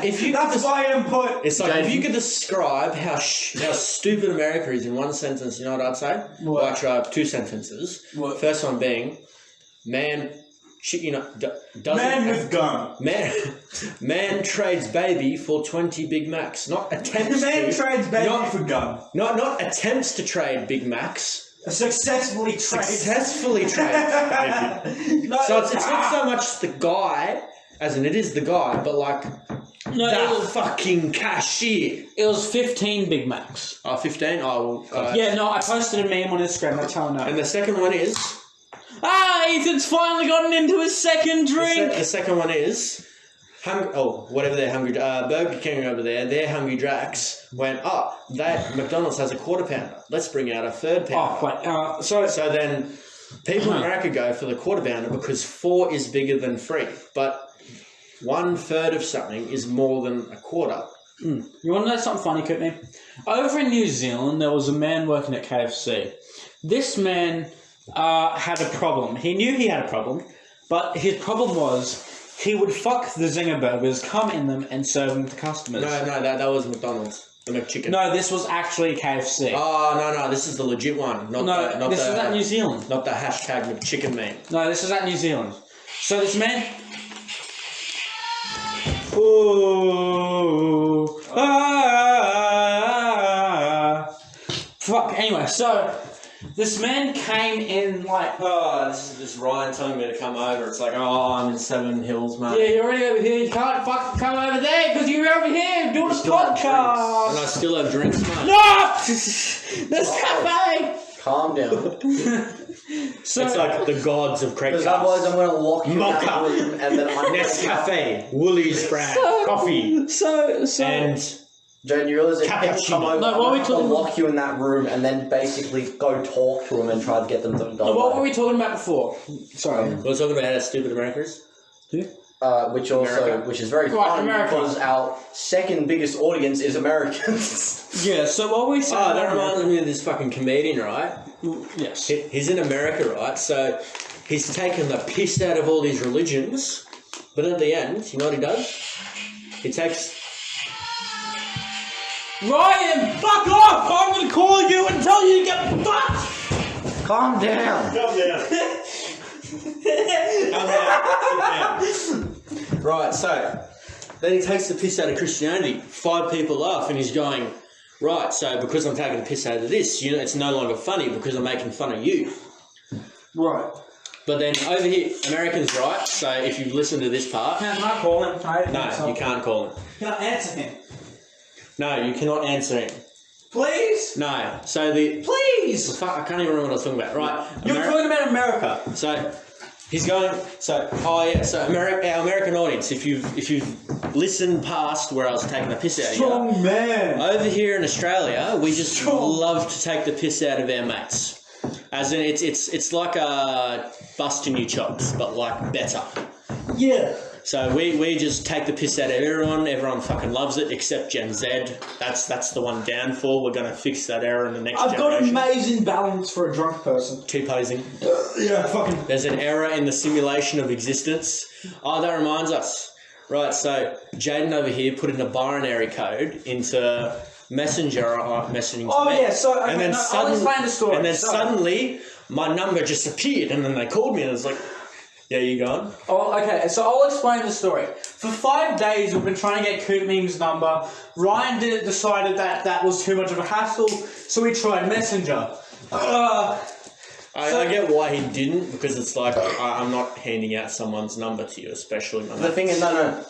if you That's my input! It's like, if you could describe how stupid America is in one sentence, you know what I'd say? What? Well, actually, I have 2 sentences. What? First one being, man with gun. Man trades baby for 20 Big Macs. Not attempts to. trades baby for gun. Not attempts to trade Big Macs. Successfully trade. Successfully trade baby. No, So it's not so much the guy, as in it is the guy, but like the fucking cashier. It was 15 Big Macs. 15? Oh, well, Yeah, no, I posted a meme on Instagram, that's how I know. And the second one is... Ethan's finally gotten into his second drink! The second one is... whatever they're hungry... Burger King over there, their Hungry Jacks went, McDonald's has a quarter pounder. Let's bring out a third pounder. So then People in America go for the quarter pounder because 4 is bigger than 3, but 1/3 of something is more than a quarter. You want to know something funny, Coop Meme? Over in New Zealand, there was a man working at KFC. This man had a problem. He knew he had a problem, but his problem was he would fuck the zinger burgers, come in them, and serve them to customers. No, that was McDonald's. The McChicken. No, this was actually KFC. Oh, no, this is the legit one. This is at New Zealand. Not the hashtag McChicken meme. No, this is at New Zealand. So this man... Ooh, fuck, anyway, so... This man came in like... Oh, this is Ryan telling me to come over. It's like, oh, I'm in Seven Hills, mate. Yeah, you're already over here. You can't fucking come over there because you're over here doing a podcast. And I still have drinks, mate. No! That's cafe! Calm down. So, it's like the gods of Because Kraytcast. otherwise I'm going to lock you in Mocha. that room and then I'm Nescafe, Woolies brand, coffee, So... and... Jayden, you realise if people come over, No, what are we I'll talking lock you in that room and then basically go talk to them and try to get them to go what were away. we talking about before? Sorry. We're talking about how stupid America is. Which is very Right, fun America. because our second biggest audience is Americans. Yeah, so what we said... Oh, that reminds me of this fucking comedian, right? Yes. He's in America, right? So he's taken the piss out of all these religions, but at the end, you know what he does? He takes... Ryan, fuck off! I'm going to call you and tell you to get fucked! Calm down. Calm down. Right, so then he takes the piss out of Christianity. 5 people laugh, and he's going, right, so because I'm taking the piss out of this, you know, it's no longer funny because I'm making fun of you. Right. But then over here, Americans, right? So if you listen to this part, Can I call him? no, you can't call him. Can I answer him? No, you cannot answer him. Please? No. So the Please! fuck, I can't even remember what I was talking about. Right. You're talking about America. So he's going. So So our American audience, if you've listened past where I was taking the piss out of you, Strong man. over here in Australia, we just love to take the piss out of our mates. As in, it's like a busting your chops, but like better. Yeah. So we just take the piss out of everyone. Everyone fucking loves it, except Gen Z. That's the one down for. We're gonna fix that error in the next I've got generation. amazing balance for a drunk person. T-posing. Yeah, fucking... There's an error in the simulation of existence. Oh, that reminds us. Right, so Jayden over here put in a binary code into Messenger or messaging. Oh, yeah, so... Okay, and then I'll explain the story. And then suddenly, my number just appeared, and then they called me, and it was like, yeah, you gone? Oh, okay, so I'll explain the story. For 5 days, we've been trying to get Coop Meme's number. Ryan decided that was too much of a hassle, so we tried Messenger. I get why he didn't, because it's like, I'm not handing out someone's number to you, especially my The thing is,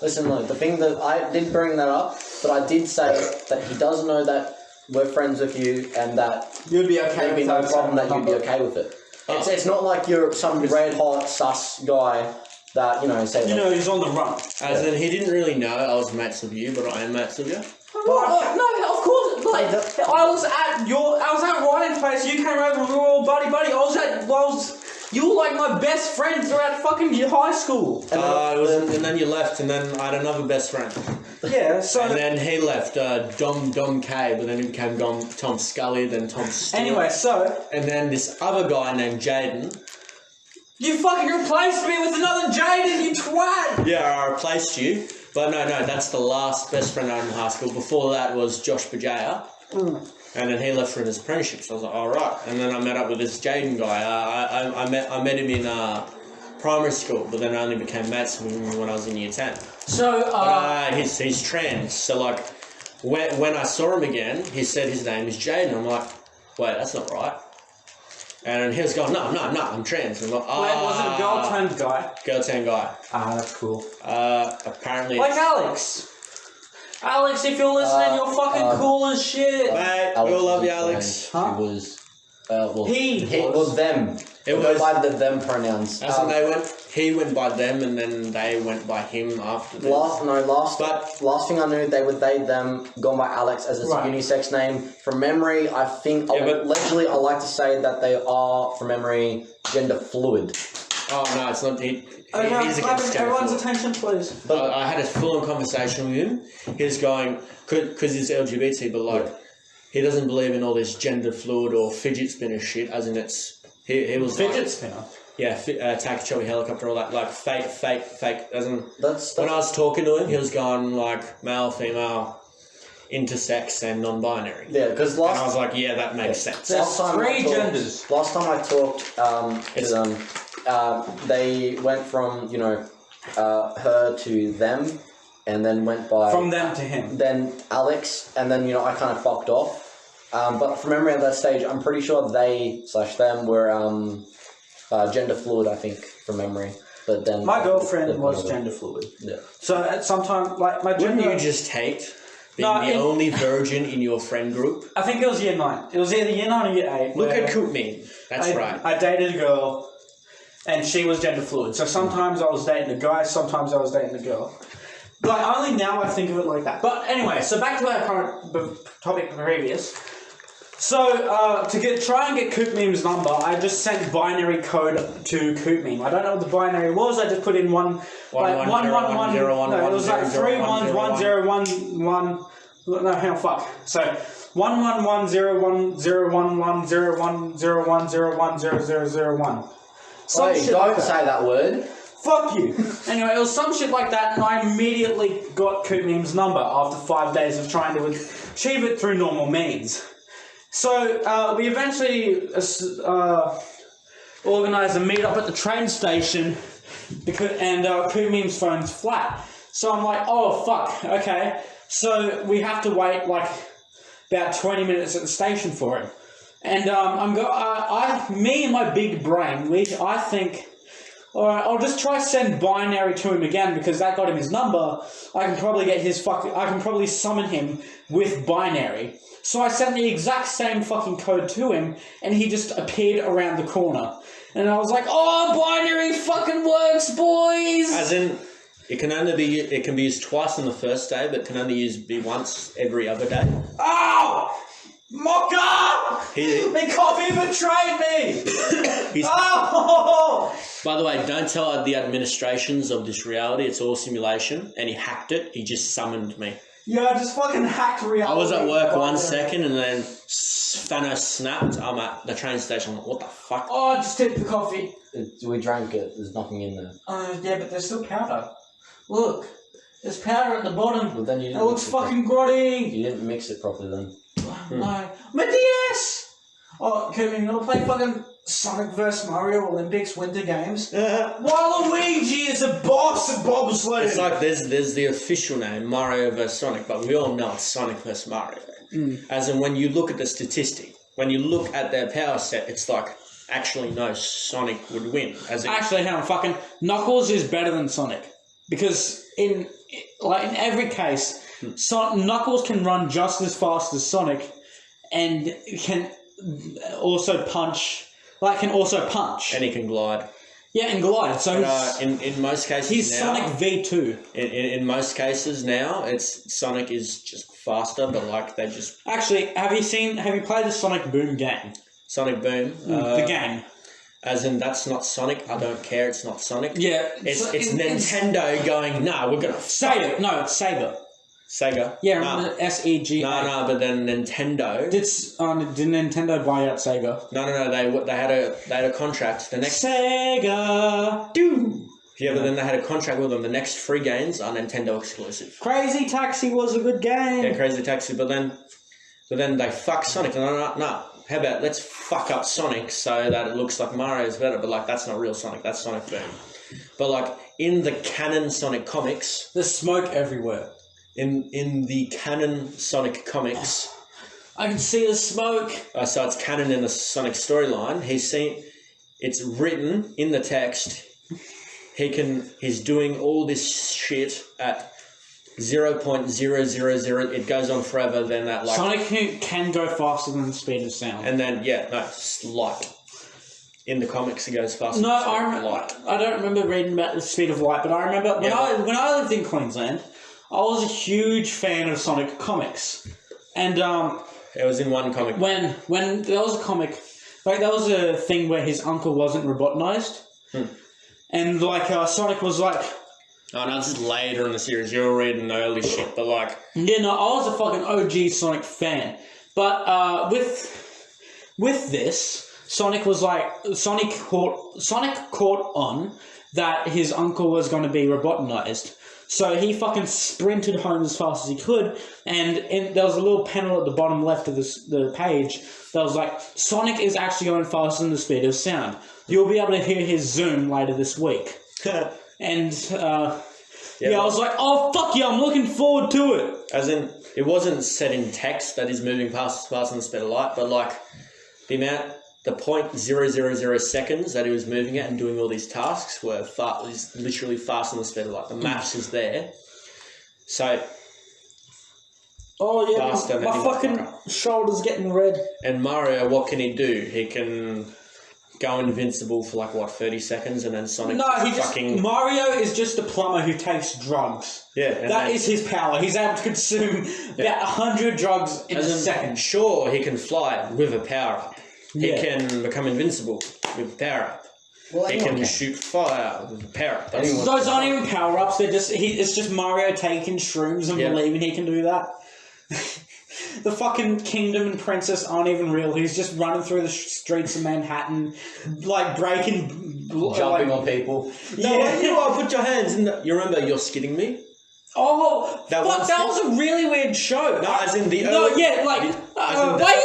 listen, look, the thing that I did bring that up, but I did say that he does know that we're friends with you and that You'd be okay there'd be with no that problem that you'd be number. okay with it. It's not like you're some red hot sus guy that, say You know, he's on the run. As in, he didn't really know I was mates with you, but I am mates with you. No, of course. Like, I was at Ryan's place. You came over and we were all buddy. You were like my best friend throughout fucking high school. And then you left, and then I had another best friend. Yeah, so... And then he left, Dom K, but then he became Tom Scully, then Tom Stewart. Anyway, so... And then this other guy named Jayden. You fucking replaced me with another Jayden, you twat! Yeah, I replaced you. But no, that's the last best friend I had in high school. Before that was Josh Bajaya. And then he left for his apprenticeship, so I was like, all right. And then I met up with this Jayden guy. I met him in primary school, but then I only became mates with him when I was in year 10. So, he's trans. So like, when I saw him again, he said his name is Jayden. I'm like, wait, that's not right. And he was going, no, I'm trans. I'm like, was it a girl-turned guy? Girl-turned guy. Ah, that's cool. Apparently. Like Alex. Alex, if you're listening, you're fucking cool as shit. Mate, we all love you, Alex. She was Them. It Go was by the them pronouns. as in they went. He went by them, and then they went by him after. This. Last thing I knew, they them gone by Alex as its unisex name. From memory, I think allegedly I like to say that they are from memory gender fluid. Oh no, it's not. He's against everyone's attention, please. But I had a full-on conversation with him. He was going because he's LGBT, but like he doesn't believe in all this gender fluid or fidget spinner shit. As in, he was fidget spinner. Yeah, take a chubby helicopter, all that, like fake. As in, that's when I was talking to him, he was going like male, female, intersex, and non-binary. Yeah, because and I was like, yeah, that makes sense. There's three genders. Last time I talked to them, they went from her to them, and then went by from them to him. Then Alex, and then I kind of fucked off. But from memory at that stage, I'm pretty sure they/them were gender fluid, I think, from memory. But then my girlfriend was gender fluid. Yeah. So at some time, like my gender. Wouldn't you just hate being the only virgin in your friend group? I think it was year 9. It was either year 9 or year 8. Look at Coop Meme. That's right. I dated a girl, and she was gender fluid. So sometimes I was dating a guy, sometimes I was dating a girl. Like only now I think of it like that. But anyway, so back to our current topic previous. So, try and get Coop Meme's number, I just sent binary code to Coop Meme. I don't know what the binary was, I just put in one, like, 111, no, it was like 3 1 1 0 1 1, no, hang on, fuck. So, 111010110101010101001. Wait, don't say that word. Fuck you. Anyway, it was some shit like that, and I immediately got Coop Meme's number after 5 days of trying to achieve it through normal means. So, we eventually organised a meet-up at the train station, and Coop Meme's phone's flat. So I'm like, oh, fuck, okay. So we have to wait, like, about 20 minutes at the station for him. And me and my big brain, I think, alright, I'll just try send binary to him again, because that got him his number. I can probably summon him with binary. So I sent the exact same fucking code to him, and he just appeared around the corner. And I was like, oh, binary fucking works, boys! As in, it can be used twice on the first day, but can only be once every other day. Oh! Mocker! They coffee betrayed me! Oh! By the way, don't tell the administrations of this reality, it's all simulation, and he hacked it, he just summoned me. Yeah, I just fucking hacked reality. I was at work 1 second and then Thanos snapped. I'm at the train station. I'm like, what the fuck? Oh, I just tipped the coffee. We drank it. There's nothing in there. Yeah, but there's still powder. Look, there's powder at the bottom. But then you didn't it looks fucking grotty. You didn't mix it properly then. No. My DS! Oh, Kevin, you want to play fucking Sonic vs. Mario Olympics Winter Games? Waluigi is a boss at bobsledding! It's like there's the official name, Mario vs. Sonic, but we all know it's Sonic vs. Mario. As in, when you look at the statistic, when you look at their power set, it's like, actually, no, Sonic would win. Actually, hang on, fucking Knuckles is better than Sonic. Because in every case, Knuckles can run just as fast as Sonic, and can also punch. And he can glide. Yeah, and glide. So in most cases he's now, Sonic V2. In most cases now, Sonic is just faster, but like they just. Actually, have you played the Sonic Boom game? Sonic Boom, the game. As in, that's not Sonic. I don't care. It's not Sonic. Yeah, it's Nintendo going. Nah, we're gonna. Sega. No, it's Sega. Sega. Yeah, remember SEGA. No, but then Nintendo. Did Nintendo buy out Sega? No. They had a contract. The next Sega. Do. Yeah, but then they had a contract with them. The next 3 games are Nintendo exclusive. Crazy Taxi was a good game. Yeah, Crazy Taxi. But then they fuck Sonic. No. How about let's fuck up Sonic so that it looks like Mario's better? But like that's not real Sonic. That's Sonic Boom. But like in the canon Sonic comics, there's smoke everywhere. In the canon Sonic comics, I can see the smoke. So it's canon in the Sonic storyline. It's written in the text. He's doing all this shit at 0.000, it goes on forever, then that like... Sonic can go faster than the speed of sound. And then, it's light. In the comics, it goes faster than the speed of light. I don't remember reading about the speed of light, but I remember when I lived in Queensland, I was a huge fan of Sonic comics. And it was in one comic. When there was a comic, like there was a thing where his uncle wasn't robotonized. And like Sonic was like... Oh no, this is later in the series. You're reading early shit, but like... Yeah, no, I was a fucking OG Sonic fan. But with this, Sonic was like... Sonic caught on that his uncle was going to be robotonized. So he fucking sprinted home as fast as he could, and there was a little panel at the bottom left of the page that was like, Sonic is actually going faster than the speed of sound. You'll be able to hear his zoom later this week. And, I was like, oh, fuck yeah, I'm looking forward to it. As in, it wasn't set in text that he's moving faster than the speed of light, but like, the 0.000 seconds that he was moving at and doing all these tasks were literally faster than the speed of light. The maths is there. So... Oh, yeah, my fucking shoulder's getting red. And Mario, what can he do? He can... go invincible for 30 seconds, and then Sonic Mario is just a plumber who takes drugs. Yeah. That is his power. He's able to consume about 100 drugs in a second. Sure, he can fly with a power-up. He can become invincible with a power-up. Well, he can shoot fire with a power-up. Those aren't even power-ups. It's just Mario taking shrooms and believing he can do that. The fucking kingdom and princess aren't even real. He's just running through the streets of Manhattan, breaking... Jumping on people. No, put your hands in the... You remember You're Skidding Me? Oh, that was a really weird show. No, as in the... why you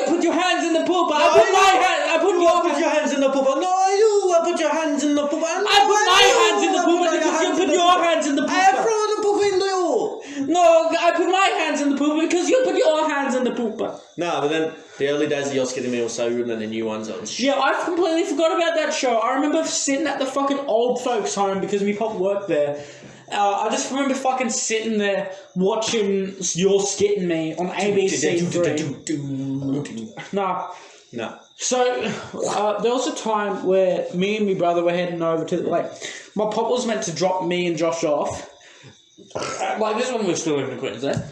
put your hands in the pooper? I put your hands in the pooper. No, I put your hands in the pooper. I put my hands in the pooper because you put your hands in the pooper. I throw the pooper in you. No, I put my hands in the pooper because you put your hands in the pooper. No, but then the early days of You're Skidding Me were so good, and then the new ones that was shit. Yeah, I completely forgot about that show. I remember sitting at the fucking old folks' home because my pop worked there. I just remember fucking sitting there watching You're Skidding Me on ABC3. No. So, there was a time where me and my brother were heading over to, my pop was meant to drop me and Josh off. This one we're still living in Queensland.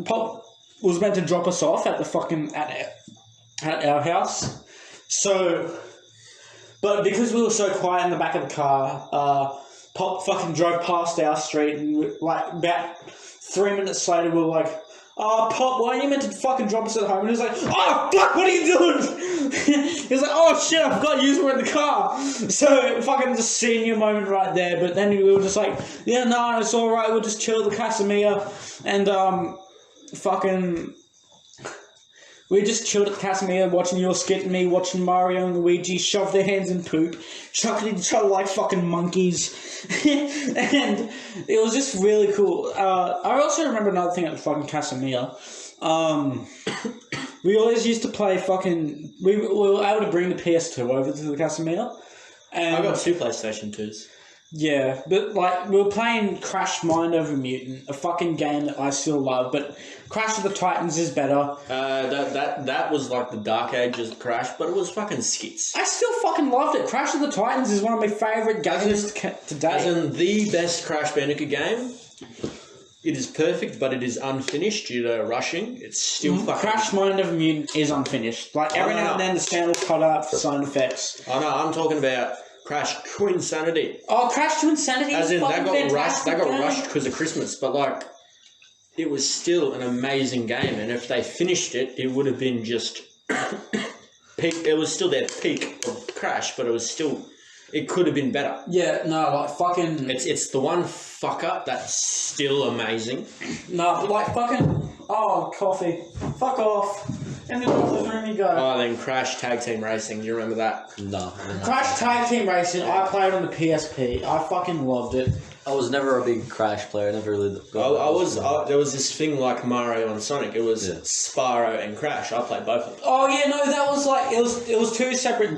Pop was meant to drop us off at the fucking, at our house. So, but because we were so quiet in the back of the car, Pop fucking drove past our street, and about 3 minutes later we were like, oh, Pop, why are you meant to fucking drop us at home? And he was like, oh, fuck, what are you doing? He was like, oh, shit, I forgot you were in the car. So, fucking just senior moment right there. But then we were just like, yeah, no, it's all right. We'll just chill at the Casamia. And, we just chilled at the Casamia, watching You're Skidding Me, watching Mario and Luigi shove their hands in poop, chucking at each other like fucking monkeys. And it was just really cool. I also remember another thing at the fucking Casamia. We always used to play fucking... We were able to bring the PS2 over to the Casamia. And I got 2 PlayStation 2s. Yeah, but we were playing Crash Mind Over Mutant, a fucking game that I still love, but Crash of the Titans is better. That was the dark ages of Crash, but it was fucking skits. I still fucking loved it. Crash of the Titans is one of my favourite games to date. As in the best Crash Bandicoot game. It is perfect, but it is unfinished due to rushing. It's still fucking... Crash Mind Over Mutant is unfinished. Every now and then the sound will cut out for sound effects. Oh no, I'm talking about... Crash Twinsanity. Oh, Crash Twinsanity! As in, they got rushed because of Christmas, but it was still an amazing game. And if they finished it, it would have been just peak. It was still their peak of Crash, but it was still. It could have been better. Yeah, no, fucking. It's the one fuck up that's still amazing. No, fucking. Oh, coffee. Fuck off. In the office room you go. Oh, then Crash Tag Team Racing. Do you remember that? No. Crash Tag Team Racing, I played on the PSP. I fucking loved it. I was never a big Crash player. I never really got there was this thing like Mario and Sonic. It was Spyro and Crash. I played both of them. Oh, yeah, no, that was it was 2 separate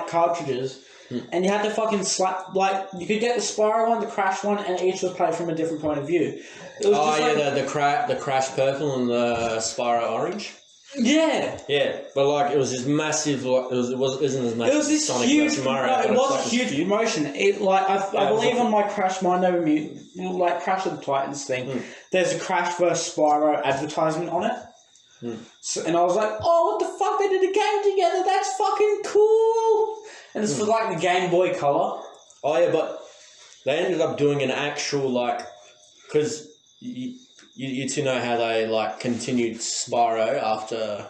cartridges. and you had to fucking slap, like, you could get the Spyro one, the Crash one, and each was played from a different point of view. It was the Crash purple and the Spyro orange. Yeah. Yeah, but like it was this massive. Like, it isn't as much. It was this Sonic huge. Mario, No, it was like a huge promotion. It like I believe on my Crash Mind Over Mute, like Crash of the Titans thing. There's a Crash vs Spyro advertisement on it. So, and I was like, oh, what the fuck? They did a game together. That's fucking cool. And it's for like the Game Boy Color. Oh yeah, but they ended up doing an actual like because. You two know how they like continued Spyro after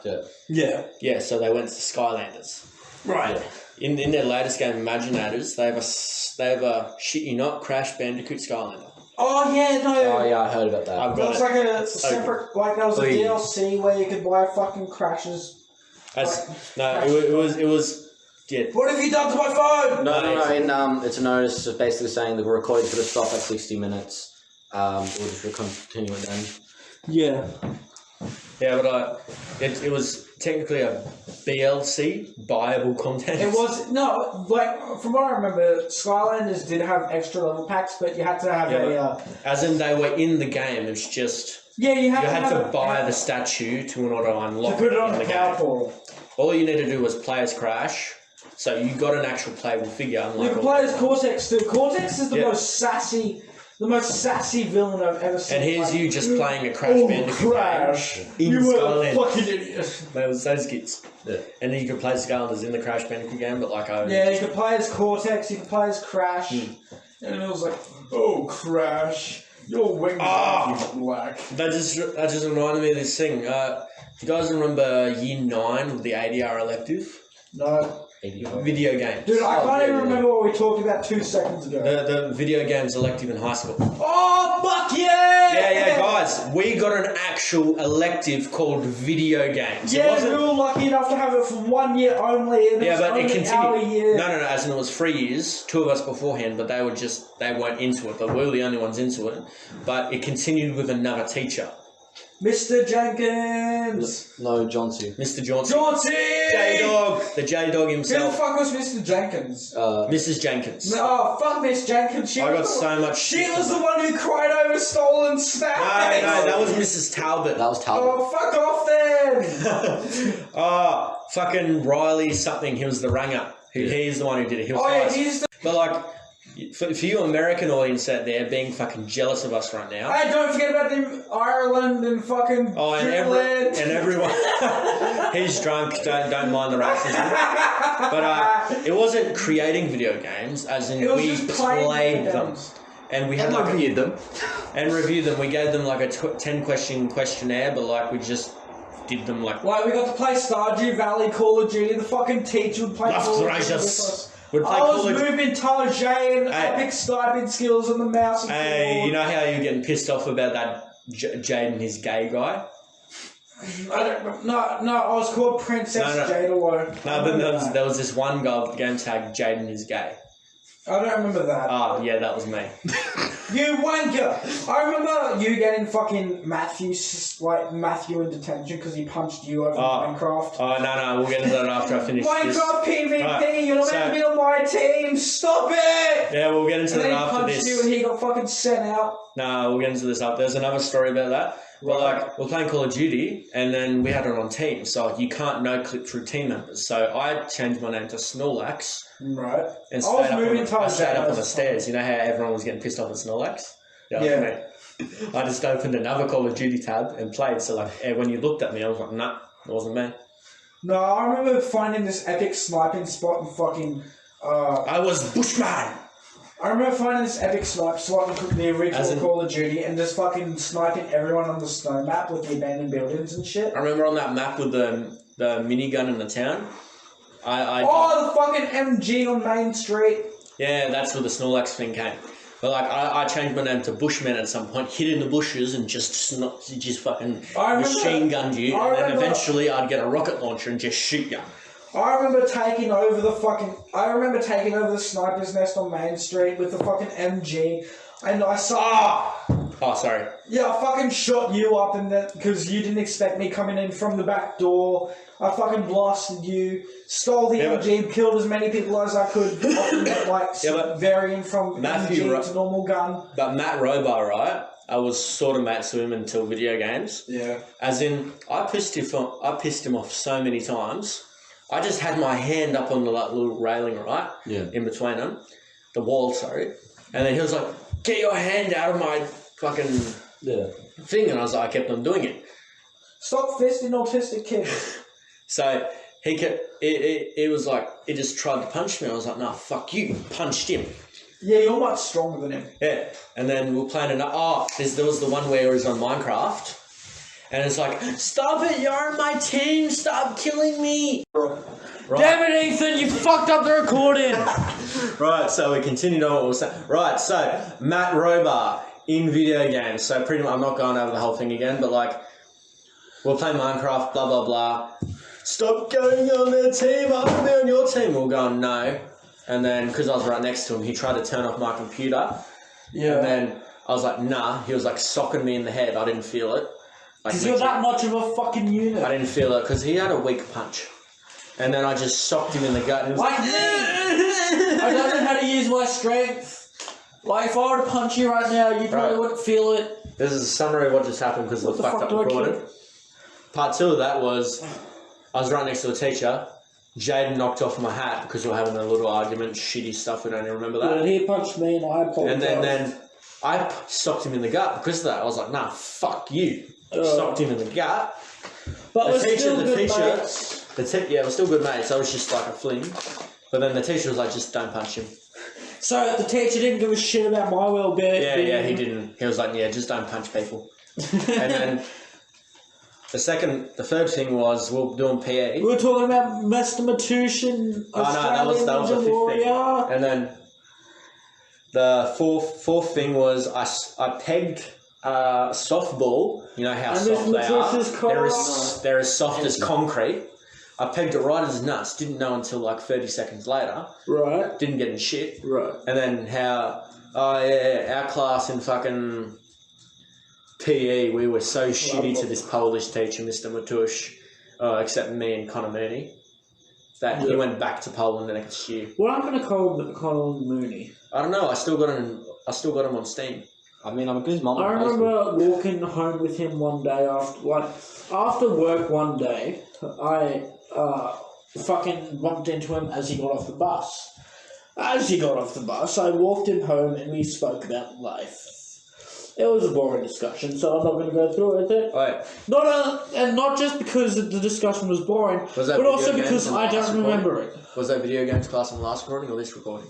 Yeah. so they went to Skylanders. Right. In their latest game Imaginators, they have a shit you not Crash Bandicoot Skylander. Oh yeah, no. Oh yeah, I heard about that. I've There got was it. like a separate, like there was a DLC where you could buy fucking Crashes. It was yeah. What have you done to my phone? No. It's a notice just basically saying the recording's going to stop at 60 minutes. We'll just continue it then. Yeah. Yeah, but it was technically a BLC, buyable content. It was, no, like, from what I remember, Skylanders did have extra level packs, but you had to have as in they were in the game, it's just... Yeah, you had to buy the statue to in order to unlock to put it on in the the power game. portal. All you need to do was play as Crash, so you got an actual playable figure. You can play as Cortex too. Cortex is the most sassy villain I've ever seen. And here's you just playing a Crash Bandicoot Crash! game in You were a Skylanders. fucking idiot. Those kids. Yeah. And then you could play Skylanders in the Crash Bandicoot game, but like you could play as Cortex, you could play as Crash, and it was like, oh, Crash, your wings are black. That just reminded me of this thing. Do you guys remember Year 9 with the ADR elective? No. Video games. Dude, I can't even remember what we talked about 2 seconds ago. The video games elective in high school. Oh, fuck yeah! Yeah, guys. We got an actual elective called video games. Yeah, we were lucky enough to have it for 1 year only. And but it continued. Year. No, as in it was 3 years, 2 of us beforehand, but they weren't into it, but we were the only ones into it. But it continued with another teacher. Mr. Jenkins! No, Johnsy. Mr. Johnson. Johnsy! J-Dog. The J-Dog Who himself. the fuck was Mr. Jenkins? Mrs. Jenkins. No, fuck Miss Jenkins. I got so much She shit. was the one who cried over stolen snacks! No, that was Mrs. Talbot. That was Talbot. Oh, fuck off then! Fucking Riley something. He was the ranger. He's the one who did it. He was nice. he's the... But like, for you American audience out there being fucking jealous of us right now. Hey, don't forget about the Ireland and fucking and everyone. He's drunk. Don't mind the racism. But it wasn't creating video games, as in we played them. And we had reviewed them. And reviewed them. We gave them like a 10-question questionnaire, but like we just did them like... Like, we got to play Stardew Valley, Call of Duty. The fucking teacher would play Call of Duty with us. I was moving Tarjay and epic sniping skills on the mouse and keyboard. You know how you're getting pissed off about that Jayden, his gay guy? No, I was called Princess Jadalo. No, but there was this one guy with the game tag, Jayden is gay. I don't remember that. Oh, yeah, that was me. You wanker! I remember you getting fucking Matthew in detention because he punched you over Minecraft. Oh, no, we'll get into that after I finish this. Minecraft PvP, you're not meant to be on my team, stop it! Yeah, we'll get into that after this. And then he punched you and he got fucking sent out. No, we'll get into this after. There's another story about that. Well, like, we're playing Call of Duty, and then we had it on Teams, so you can't no-clip through team members. So I changed my name to Snorlax. Right. And stayed up on the stairs. You know how everyone was getting pissed off at Snorlax? Yeah. I just opened another Call of Duty tab and played. So, like, when you looked at me, I was like, nah, it wasn't me. No, I remember finding this epic sniping spot and fucking... I was Bushman! I remember finding this epic spot in the original Call of Duty and just fucking sniping everyone on the snow map with the abandoned buildings and shit. I remember on that map with the minigun in the town. The fucking MG on Main Street. Yeah, that's where the Snorlax thing came. But like, I changed my name to Bushman at some point, hid in the bushes and just fucking machine gunned you, and then eventually I'd get a rocket launcher and just shoot you. I remember taking over the sniper's nest on Main Street with the fucking MG, and I saw... Oh, sorry. Yeah, I fucking shot you up in that because you didn't expect me coming in from the back door. I fucking blasted you, stole the MG, killed as many people as I could, varying from MG to normal gun. But Matt Robar, right? I was sort of mates with him until video games. Yeah. As in, I pissed him off so many times. I just had my hand up on the little railing, right? Yeah. In between them. The wall, sorry. And then he was like, get your hand out of my fucking thing. And I was like, I kept on doing it. Stop fisting autistic kids. So he kept, it was like, he just tried to punch me. I was like, nah, fuck you. Punched him. Yeah, you're much stronger than him. Yeah. And then we were playing another, there was the one where he was on Minecraft. And it's like, stop it, you're on my team, stop killing me. Right. Damn it, Ethan, you fucked up the recording. Right, so we continued on what we were saying. Right, so Matt Robar in video games. So pretty much, I'm not going over the whole thing again, but like, we're playing Minecraft, blah, blah, blah. Stop going on their team, I want to be on your team. We're going, no. And then, because I was right next to him, he tried to turn off my computer. Yeah. And then I was like, nah. He was like socking me in the head. I didn't feel it. Because you're that much of a fucking unit. I didn't feel it because he had a weak punch. And then I just socked him in the gut. And he was like me! I don't know how to use my strength. Like, if I were to punch you right now, you probably wouldn't feel it. This is a summary of what just happened because of the fucked up recording. Part 2 of that was, I was right next to a teacher. Jayden knocked off my hat because we were having a little argument, shitty stuff, we don't even remember that. And he punched me and I apologized. And then I socked him in the gut because of that. I was like, nah, fuck you. Socked him in the gut. But we're still good mates. Yeah, we're still good mates. I was just like a fling. But then the teacher was like, just don't punch him. So the teacher didn't give a shit about my well-being? Yeah, he didn't. He was like, yeah, just don't punch people. And then the third thing was we were doing PE. We were talking about Mr. Matushin, that was the fifth thing. And then the fourth thing was I pegged softball. You know how soft they are. They're as soft as concrete. I pegged it right as his nuts. Didn't know until like 30 seconds later. Right. Didn't get in shit. Right. And then our class in fucking PE, we were so shitty to this Polish teacher, Mr. Matusz, except me and Connor Mooney, that he went back to Poland the next year. What happened to Connor Mooney? I don't know. I still got him on Steam. I mean, I'm a good mom. I remember walking home with him one day after work one day. I fucking bumped into him as he got off the bus. I walked him home and we spoke about life. It was a boring discussion, so I'm not going to go through it. And not just because the discussion was boring, but also because I don't remember it. Was that video games class in the last recording or this recording?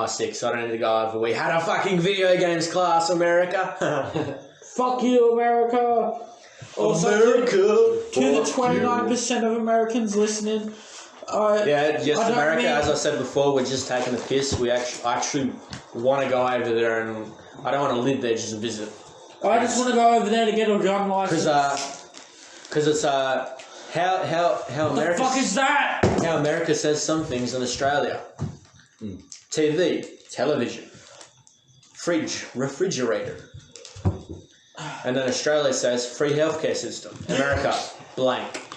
Sick, so I don't need to go over. We had a fucking video games class, America. Fuck you, America. Also, America. To the 29% of Americans listening. America, as I said before, we're just taking a piss. I actually want to go over there, and I don't want to live there, just visit. I just want to go over there to get a gun license. Because it's how America. The fuck is that? How America says some things in Australia. TV, television, fridge, refrigerator. And then Australia says free healthcare system. America, blank.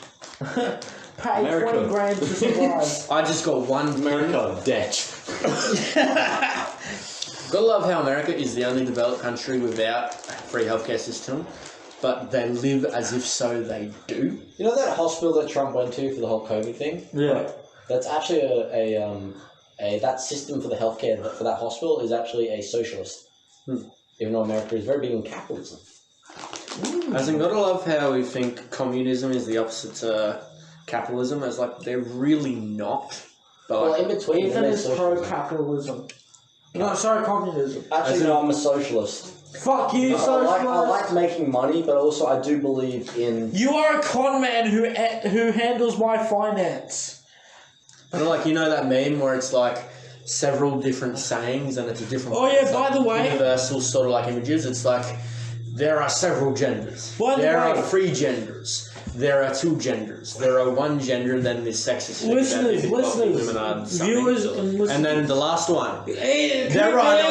Pay 20 grand to survive. I just got one. America, debt. Gotta love how America is the only developed country without a free healthcare system, but they live as if so they do. You know that hospital that Trump went to for the whole COVID thing? Yeah. That's actually that system for the healthcare for that hospital is actually a socialist. Even though America is very big in capitalism. As in, gotta love how we think communism is the opposite to capitalism. It's like they're really not. But in between, Ethan is pro-capitalism. No, sorry, communism. Actually, no, I'm a socialist. Fuck you, socialist. I like making money, but also I do believe in. You are a con man who handles my finance. And like, you know that meme where it's like several different sayings and it's a different. Oh yeah, by the way, universal sort of like images. It's like there are several genders. There are 3 genders. there are two genders. There are one gender, then this sexist thing Listeners, about women are something. viewers, and listeners. And then the last one. Hey, There are no.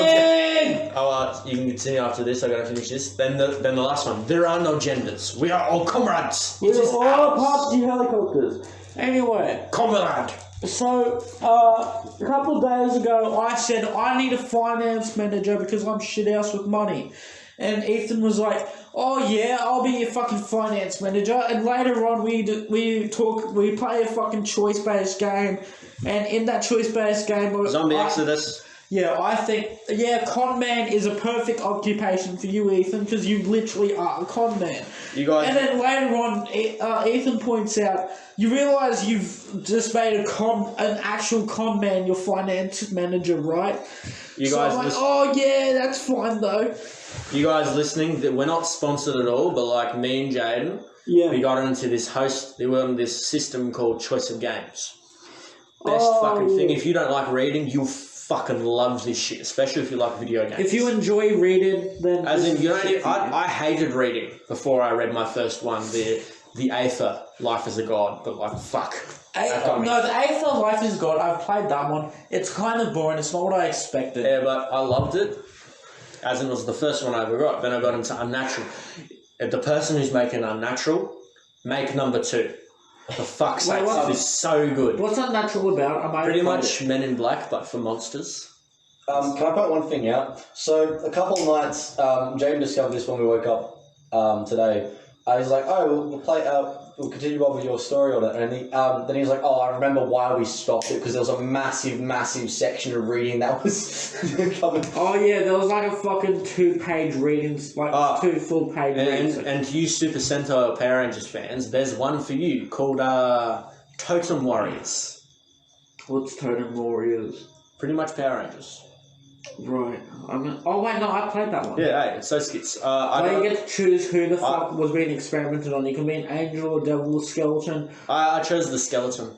Coop You can continue after this. I gotta finish this. Then the last one. There are no genders. We are all comrades. Meme. It is We're all ours. PUBG helicopters. Anyway, Comrade. so a couple of days ago, I said I need a finance manager because I'm shit house with money. And Ethan was like, "Oh yeah, I'll be your fucking finance manager." And later on, we play a fucking choice-based game, and in that choice-based game, Zombie Exodus. Yeah, I think con man is a perfect occupation for you, Ethan, because you literally are a con man. You guys. And then later on, Ethan points out, you realise you've just made an actual con man your finance manager, right? You So guys. I'm like, oh yeah, that's fine though. You guys listening? We're not sponsored at all, but like me and Jayden, we got into this we were on this system called Choice of Games. Best fucking thing. If you don't like reading, you'll fucking love this shit, especially if you like video games. If you enjoy reading, then as in, you don't even, I hated reading before I read my first one, the Aether, Life as a God, but like fuck. No, the Aether, Life is God. I've played that one. It's kind of boring. It's not what I expected. Yeah, but I loved it. As in, it was the first one I ever got. Then I got into Unnatural. If the person who's making Unnatural, make number 2. For fuck's sake, it is so good. What's Unnatural about? Pretty much Men in Black, but for monsters. Can I point one thing out? So a couple of nights, Jayden discovered this when we woke up today. He's like, "Oh, we'll play. We'll continue on with your story on it." And then he's like, "Oh, I remember why we stopped it because there was a massive section of reading that was coming." Oh yeah, there was like a fucking 2-page readings, like 2 full-page readings. And to you Super Sentai or Power Rangers fans, there's one for you called Totem Warriors. What's Totem Warriors? Pretty much Power Rangers. Right. Oh wait, no, I played that one. Yeah, hey, it's so skits. You get to choose who the fuck was being experimented on. You can be an angel, a devil, a skeleton. I chose the skeleton.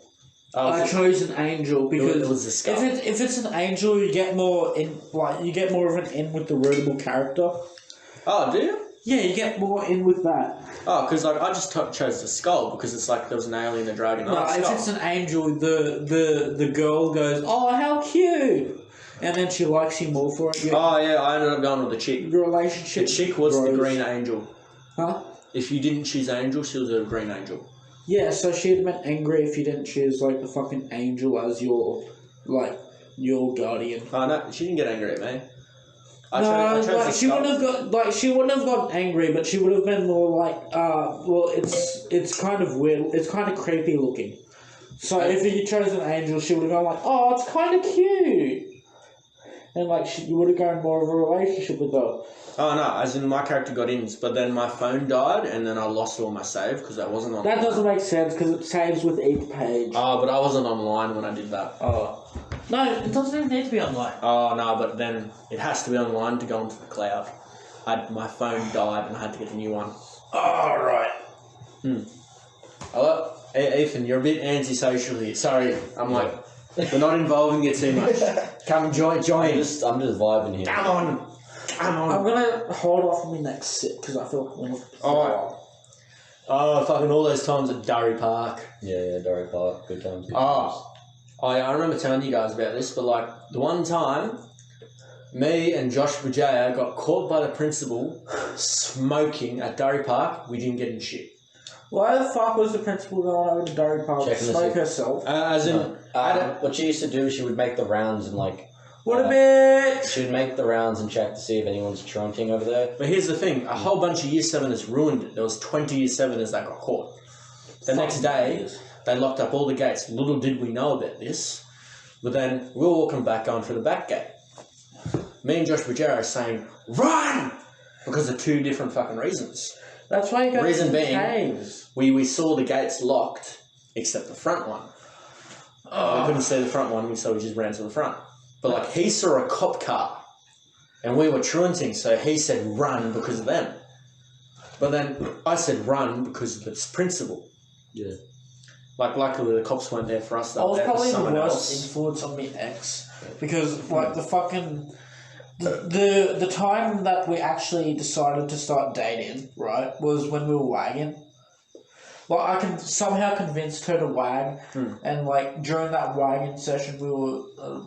I chose an angel because it was a skull. if it's an angel, you get more of an in with the rootable character. Oh, do you? Yeah, you get more in with that. Oh, because like I just chose the skull because it's like there was an alien, a dragon. No, if it's an angel, the girl goes, "Oh, how cute," and then she likes you more for it. Oh yeah, I ended up going with the chick. Your relationship. The chick was the green angel. Huh? If you didn't choose angel, she was a green angel. Yeah, so she'd have been angry if you didn't choose like the fucking angel as your guardian. Oh no, she didn't get angry at me. I chose the she wouldn't have gotten angry, but she would have been more like, it's kind of weird, it's kind of creepy looking. So if you chose an angel, she would have gone like, "Oh, it's kind of cute," and like you would have gone more of a relationship with her. Oh no, as in my character got in, but then my phone died and then I lost all my save because I wasn't online. That doesn't make sense because it saves with each page. Oh, but I wasn't online when I did that. Oh. No, it doesn't even need to be online. Oh no, but then it has to be online to go into the cloud. My phone died and I had to get a new one. Oh, right. Oh, Ethan, you're a bit antisocial here. Sorry, I'm like, we're not involving you too much. Come join. I'm just vibing here. Come on. I'm gonna hold off on my next sit because I feel like I'm gonna. Alright. Oh, fucking all those times at Durry Park. Yeah, Durry Park. Good times. I remember telling you guys about this, but like the one time, me and Josh Bujaya got caught by the principal smoking at Durry Park. We didn't get in shit. Why the fuck was the principal going over to Durry Park to smoke herself? What she used to do, she would make the rounds and like. What a bitch! She would make the rounds and check to see if anyone's trunking over there. But here's the thing: a whole bunch of Year 7ers ruined it. There was 20 Year 7ers that got caught. The next day, they locked up all the gates. Little did we know about this. But then we were walking back, going through the back gate. Me and Josh Bujara are saying, "Run!" Because of 2 different fucking reasons. That's why you go Reason to the being, caves. we saw the gates locked, except the front one. We couldn't see the front one, so we just ran to the front. But like he saw a cop car, and we were truanting, so he said run because of them. But then I said run because of its principle. Yeah. Like luckily the cops weren't there for us. I was probably the worst else. influence on my ex because like the fucking the time that we actually decided to start dating, right, was when we were wagging. Like, I can somehow convinced her to wag, and like during that wagging session,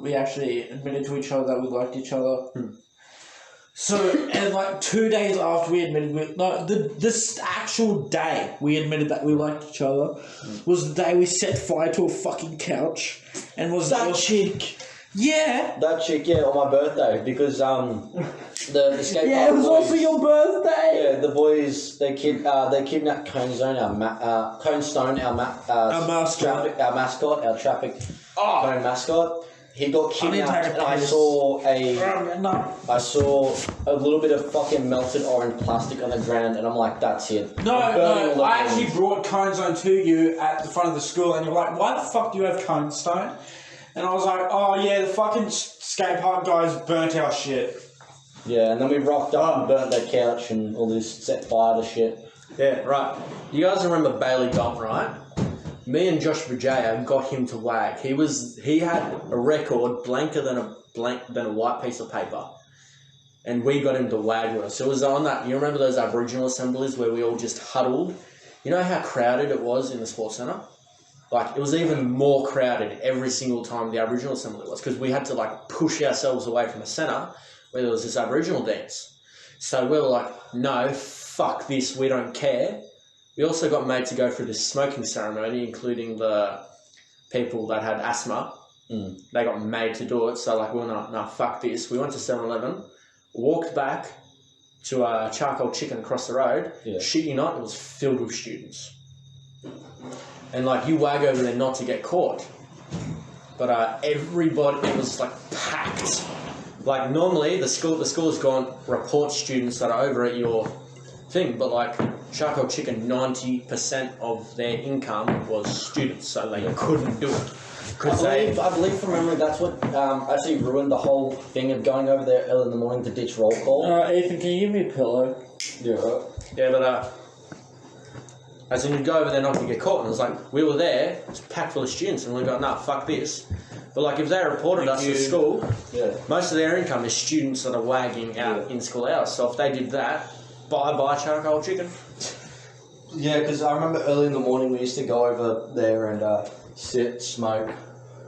we actually admitted to each other that we liked each other. So, and like 2 days after we admitted, this actual day we admitted that we liked each other was the day we set fire to a fucking couch, and was That chick. Yeah. That chick, yeah, on my birthday, because the skate Yeah, park it was boys, also your birthday. Yeah, the boys they kidnapped Conestone, our mascot, our traffic cone mascot. He got kidnapped, and I saw a little bit of fucking melted orange plastic on the ground, and I'm like, that's it. No, I actually brought Cone Zone to you at the front of the school, and you're like, why the fuck do you have Cone Stone? And I was like, oh yeah, the fucking skate park guys burnt our shit. Yeah, and then we rocked up and burnt that couch and all this, set fire to shit. Yeah, right. You guys remember Bailey Dom, right? Me and Josh Vijaya got him to wag. He had a record blanker than a white piece of paper, and we got him to wag with us. So it was on that. You remember those Aboriginal assemblies where we all just huddled? You know how crowded it was in the sports centre? Like, it was even more crowded every single time the Aboriginal assembly was, because we had to like push ourselves away from the centre where there was this Aboriginal dance. So we were like, no, fuck this, we don't care. We also got made to go through this smoking ceremony, including the people that had asthma. They got made to do it, so like, we were not, no, fuck this. We went to 7-Eleven, walked back to a charcoal chicken across the road. Yeah. Shit you not, it was filled with students. And like, you wag over there not to get caught. But everybody, it was like packed. Like, normally the school's gone, report students that are over at your thing, but like, charcoal chicken, 90% of their income was students, so they couldn't do it. I believe from memory that's what actually ruined the whole thing of going over there early in the morning to ditch roll call. Ethan, can you give me a pillow? Yeah, right. Yeah, but as in, you'd go over there not to get caught, and it was like, we were there, it was packed full of students, and we got, nah, fuck this. But like, if they reported us to school, most of their income is students that are wagging out in school hours. So if they did that, bye charcoal chicken. Yeah, because I remember early in the morning we used to go over there and sit, smoke.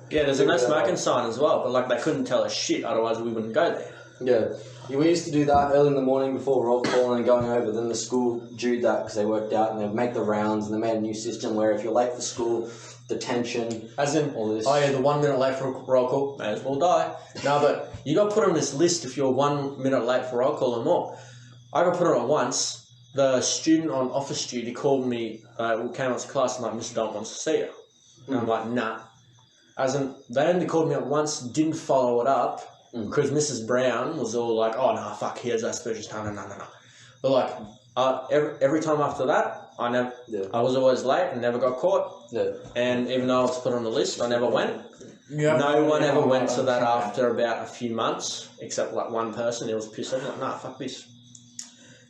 Yeah, there's a no smoking sign as well, but like, they couldn't tell us shit, otherwise we wouldn't go there. Yeah, we used to do that early in the morning before roll call and going over. Then the school did that because they worked out and they'd make the rounds, and they made a new system where if you're late for school, detention, as in, all this. oh yeah, the 1 minute late for roll call, may as well die. No, but you got put on this list if you're 1 minute late for roll call or more. I got put on it once. The student on office duty called me, came up to class and like, Mr. Don wants to see you. And I'm like, nah. As in, they only called me up once, didn't follow it up, because Mrs. Brown was all like, oh, no, fuck, he has Asperger's. No. But like, every time after that, I was always late and never got caught. Yeah. And even though I was put on the list, I never went. No one ever went to that after about a few months, except like one person. He was pissed off, like, nah, fuck this.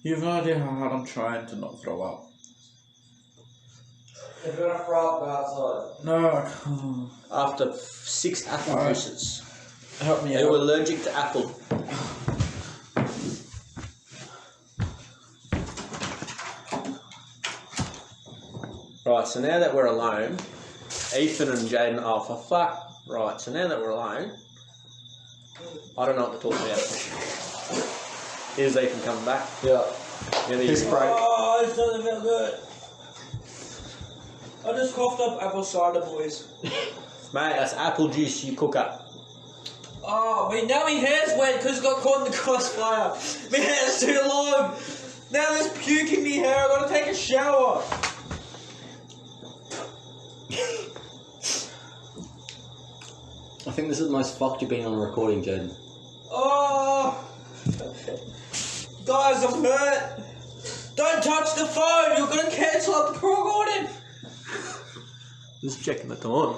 You have no idea how hard I'm trying to not throw up. You're gonna throw up, go outside. No, I can't. After 6 apple juices. Help me out. They were allergic to apple. Right, so now that we're alone, Ethan and Jayden, oh for fuck. Right, so now that we're alone, I don't know what to talk about. Here's Ethan coming back. Yeah. His break. Oh, this doesn't feel good. I just coughed up apple cider, boys. Mate, that's apple juice you cook up. Oh, wait, now my hair's wet because it got caught in the crossfire. My hair's too long. Now there's puke in my hair. I gotta take a shower. I think this is the most fucked you've been on a recording, Jayden. Oh, guys, I'm hurt. Don't touch the phone. You're gonna cancel out the recording. Just checking the time.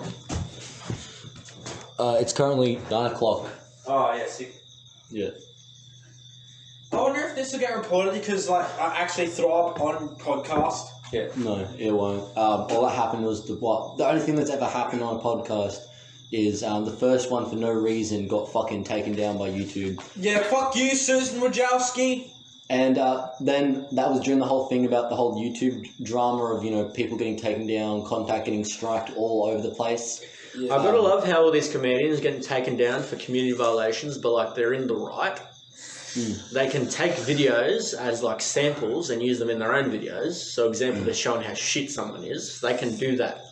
It's currently 9 o'clock. Oh yeah, sick. Yeah. I wonder if this will get reported because like I actually throw up on podcast. Yeah. No, it won't. All that happened was the only thing that's ever happened on a podcast is the first one for no reason got fucking taken down by YouTube. Yeah, fuck you, Susan Wojcicki. And then that was during the whole thing about the whole YouTube drama of, you know, people getting taken down, contact getting striked all over the place. Yeah. I've got to love how all these comedians are getting taken down for community violations, but like they're in the right. They can take videos as like samples and use them in their own videos. So, example, they're showing how shit someone is. They can do that.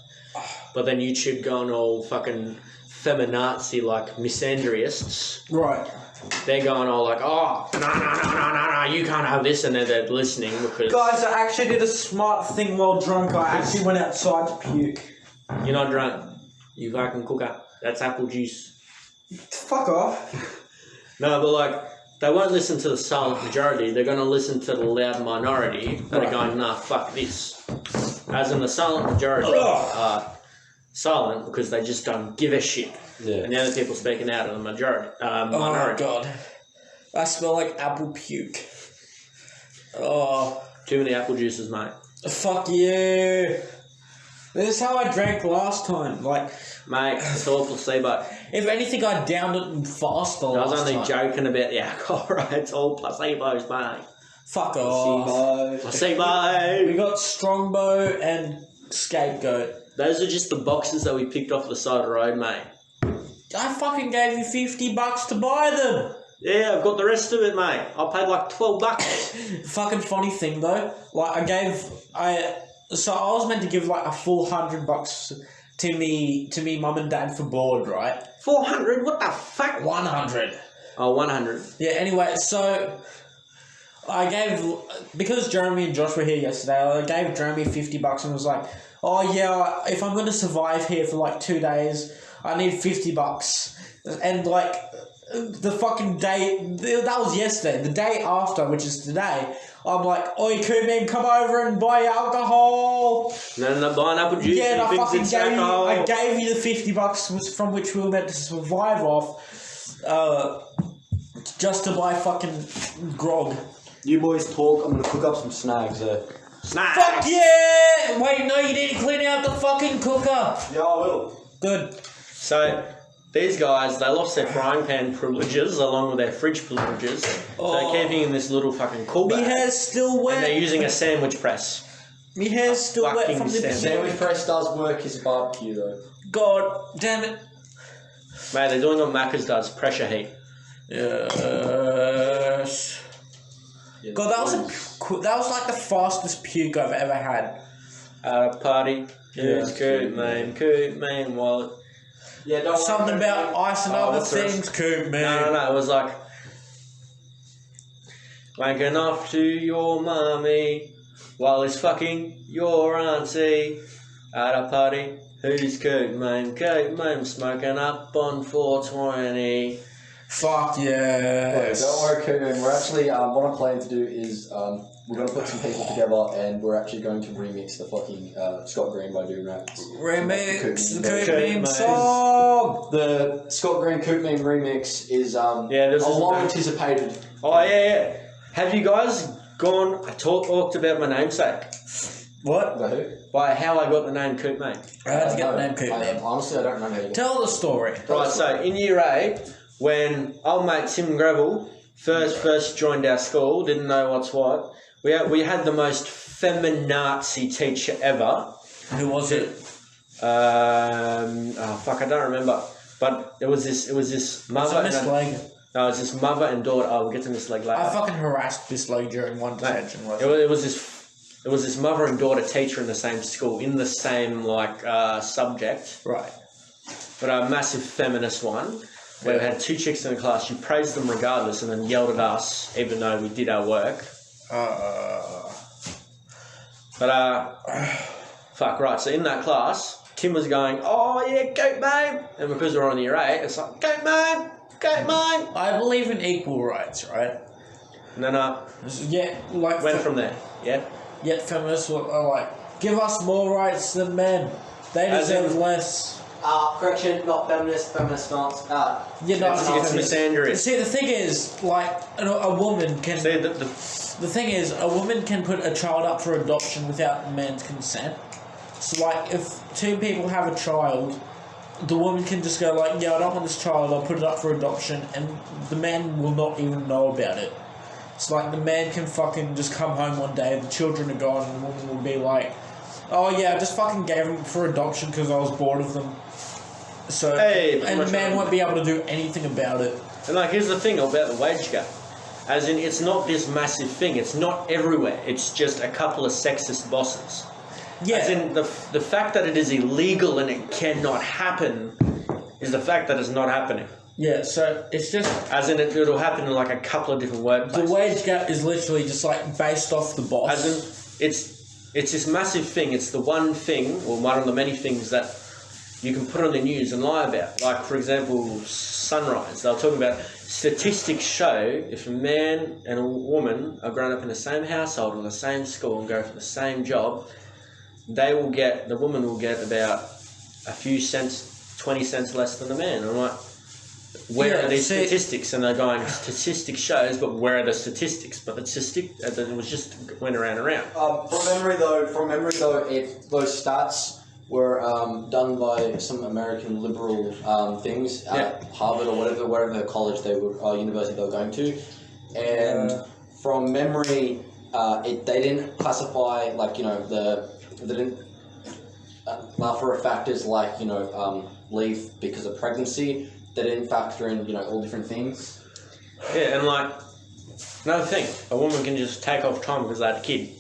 But then YouTube going all fucking feminazi like misandrists. Right. They're going all like, oh, no, you can't have this, and then they're listening because... Guys, I actually did a smart thing while drunk. I actually went outside to puke. You're not drunk. You fucking cooker. That's apple juice. Fuck off. No, but like, they won't listen to the silent majority. They're going to listen to the loud minority that are going, nah, fuck this. As in the silent majority are silent because they just don't give a shit. Yeah. And the other people speaking out are the minority. Oh, God. I smell like apple puke. Oh. Too many apple juices, mate. Fuck you. This is how I drank last time. Like, mate, it's all placebo. If anything, I downed it faster last time. I was only joking about the alcohol, right? It's all placebos, mate. Fuck off. Placebo. We got Strongbow and Scapegoat. Those are just the boxes that we picked off the side of the road, mate. I fucking gave you $50 to buy them. Yeah, I've got the rest of it, mate. I paid like $12. Fucking funny thing though, like so I was meant to give like a full $100 to me mum and dad for board, right? 400? What the fuck? 100. Oh, 100. Yeah. Anyway, so I gave, because Jeremy and Josh were here yesterday, I gave Jeremy $50 and was like, oh yeah, if I'm gonna survive here for like 2 days, I need $50. And like, the fucking day, that was yesterday, the day after, which is today, I'm like, oi, Coop Meme, come over and buy alcohol. No, buying apple juice. Yeah, and I gave you the $50 from which we were meant to survive off, just to buy fucking grog. You boys talk, I'm going to cook up some snags there. Snags! Fuck yeah! Wait, no, you didn't clean out the fucking cooker. Yeah, I will. Good. So, these guys, they lost their frying pan privileges along with their fridge privileges. So they're keeping in this little fucking cool My bag. hair's still wet. And they're using a sandwich press. My hair's still wet Fucking from the Sandwich press does work as a barbecue though. God damn it. Mate, they're doing what Macca's does, pressure heat. Yes. Yeah, God, that was like the fastest puke I've ever had. At a party, who's Coop Meme, wallet. Yeah, don't Something about ice and other what's the rest? things, Coop, man. No, it was like wanking off to your mummy while he's fucking your auntie at a party. Who's Coop Meme? Coop Meme smoking up on 420. Fuck yes. Don't worry, Coop Meme. We're actually, what I'm planning to do is, we're going to put some people together and we're actually going to remix the fucking Scott Green by Doom Rap. Remix the Coop Coop Meme Meme. song. The Scott Green Coop Meme remix is this is long anticipated. Oh yeah. Have you guys gone? I talked about my namesake. What? The who? By how I got the name Coop Meme. How'd you get the name Coop Meme? Honestly, I don't remember. How Tell the story. Right, so in year 8, when old mate Tim Gravel first joined our school, didn't know what's what. We had the most feminazi teacher ever. Who was it? I don't remember. But it was this mother. Miss Leg. No, it was this mother and daughter. Oh, we'll get to Miss Leg later. I fucking harassed Miss Leg during one detention. It was this mother and daughter teacher in the same school, in the same subject. Right. But a massive feminist one. Where we had 2 chicks in the class. She praised them regardless and then yelled at us, even though we did our work. Fuck, right. So in that class, Tim was going, oh yeah, Coop Meme. And because we're on year 8, it's like, Coop Meme. I believe in equal rights, right? No. Yeah, like... Went from there, yeah? Yet feminists are like, give us more rights than men. They deserve less. Correction, not feminist not. You're not It's misandry. See, the thing is, like, a woman can... See, the thing is, a woman can put a child up for adoption without a man's consent. So, like, if 2 people have a child, the woman can just go like, yeah, I don't want this child, I'll put it up for adoption, and the man will not even know about it. It's like the man can fucking just come home one day, the children are gone, and the woman will be like, oh yeah, I just fucking gave them for adoption because I was bored of them. So, and the man won't be able to do anything about it. And like, here's the thing about the wage gap. As in, it's not this massive thing. It's not everywhere. It's just a couple of sexist bosses. Yeah. As in, the fact that it is illegal and it cannot happen is the fact that it's not happening. Yeah, so it's just... As in, it'll happen in like a couple of different workplaces. The wage gap is literally just like based off the boss. As in, it's this massive thing. It's the one thing, or one of the many things that you can put on the news and lie about. Like, for example, Sunrise. They were talking about statistics show if a man and a woman are grown up in the same household or the same school and go for the same job, the woman will get about a few cents, 20 cents less than the man. And I'm like, where are these statistics? And they're going, statistics shows, but where are the statistics? But the statistic, it was just went around and around. From memory though, those stats were done by some American liberal things at Harvard or whatever college university they were going to, and from memory, they didn't classify they didn't allow for factors like leave because of pregnancy. They didn't factor in all different things. Yeah, and like another thing, a woman can just take off time because they had a kid.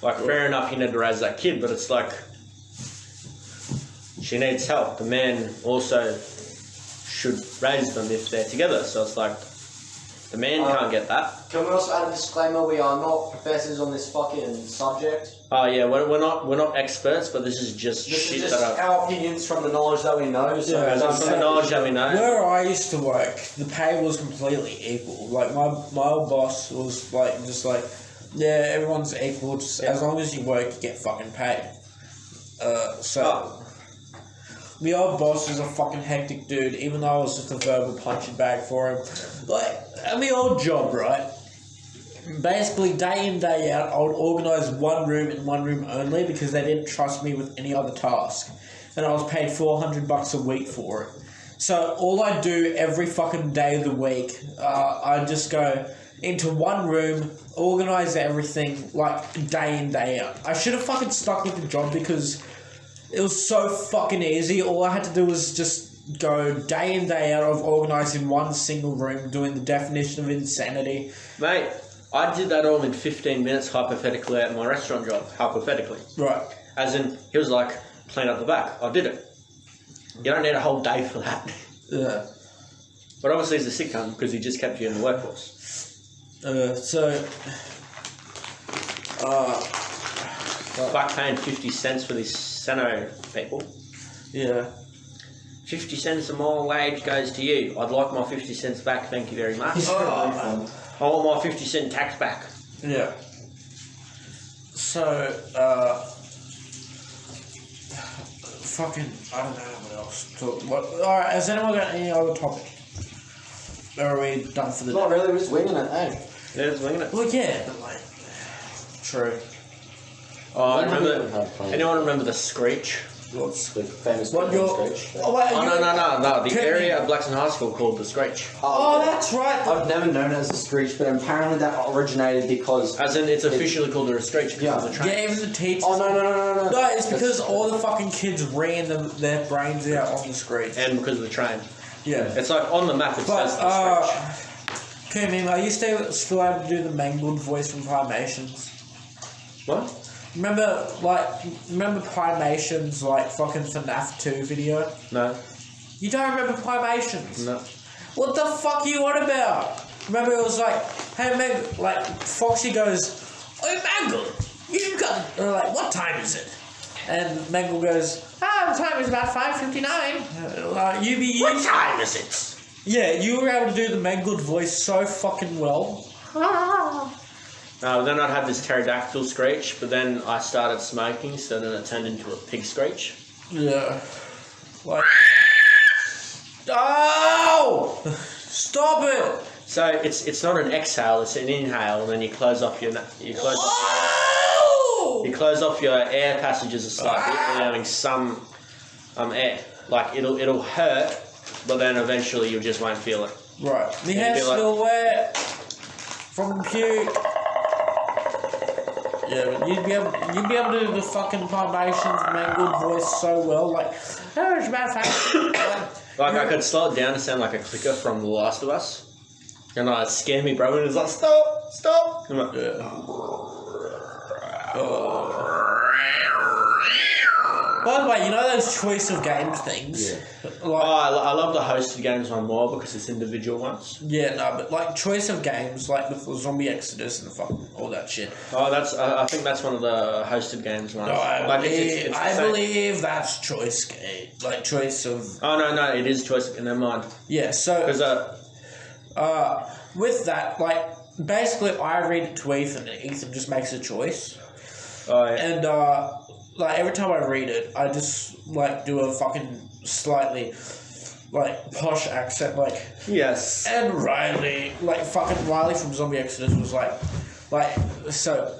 Like, fair enough, you need to raise that kid, but it's like, she needs help. The man also should raise them if they're together. So it's like, the man can't get that. Can we also add a disclaimer? We are not professors on this fucking subject. Oh yeah, we're not experts, but this is just shit is just our opinions from the knowledge that we know. So from the knowledge that we know. Where I used to work, the pay was completely equal. Like my old boss was yeah, everyone's equal. Just as long as you work, you get fucking paid. The old boss was a fucking hectic dude, even though I was just a verbal punching bag for him. Like, at my old job, right? Basically, day in, day out, I would organise one room and one room only because they didn't trust me with any other task. And I was paid $400 a week for it. So, all I do every fucking day of the week, I just go into one room, organise everything, like, day in, day out. I should have fucking stuck with the job because it was so fucking easy. All I had to do was just go day in, day out of organising one single room, doing the definition of insanity. Mate, I did that all in 15 minutes, hypothetically, at my restaurant job. Hypothetically. Right. As in, he was like, clean up the back. I did it. You don't need a whole day for that. Yeah. But obviously he's a sick cunt because he just kept you in the workforce. Fuck paying 50 cents for these Seno people. Yeah. 50 cents of my wage goes to you. I'd like my 50 cents back, thank you very much. I want my 50 cent tax back. Yeah. So, fucking, I don't know what else to talk about. Alright, has anyone got any other topic? Or are we done for the day? Not really, we're just winging it, eh? Yeah, just winging it. Well, yeah, but like, true. Oh, I remember. Anyone remember the Screech? What's The famous what Screech. Oh, wait, no. The area of Blackson High School called the Screech. Oh, that's right. I've never known it as a Screech, but apparently that originated because... As in, it's officially called a Screech because Yeah. of the train. Yeah, even the teachers. Oh, no. No, it's because all the fucking kids ran their brains out on the screen. And because of the train. Yeah. It's like on the map it But, says the Screech. Coop Meme, are you still able to do the mangled voice from Primations? What? Remember Primations, like, fucking FNAF 2 video? No. You don't remember Primations? No. What the fuck are you on about? Remember it was like, hey, Meg, like, Foxy goes, oh, Mangle, you got, like, what time is it? And Mangle goes, the time is about 5:59. What time is it? Yeah, you were able to do the Mangled voice so fucking well. Then I'd have this pterodactyl screech, but then I started smoking, so then it turned into a pig screech. Yeah. Like... Oh! Stop it! So it's not an exhale, it's an inhale, and then you close off your you close off your air passages slightly, allowing some air. Like it'll hurt, but then eventually you just won't feel it. Right. My Yeah, hair's you'd be like- still wet. from puke. Yeah, but you'd be able to do the fucking formations, man, good voice so well. Like, oh, it's about fact. Like, I could slow it down to sound like a clicker from The Last of Us. And it scared me, bro. And it's like, stop. I'm like, By the way, you know those choice of games things? Yeah. Like, I love the hosted games one more because it's individual ones. yeah, no, but like choice of games, like the Zombie Exodus and fucking all that shit. Oh, I think that's one of the hosted games ones. No, I Like, believe, it's the I same. believe that's choice game, like choice of. Oh, no, it is choice. Never mind. Yeah, so Because, with that, like basically, I read it to Ethan, and Ethan just makes a choice, oh, yeah. and like every time I read it, I just like do a fucking slightly like posh accent, like. Yes. And Riley, like fucking Riley from Zombie Exodus was like, so,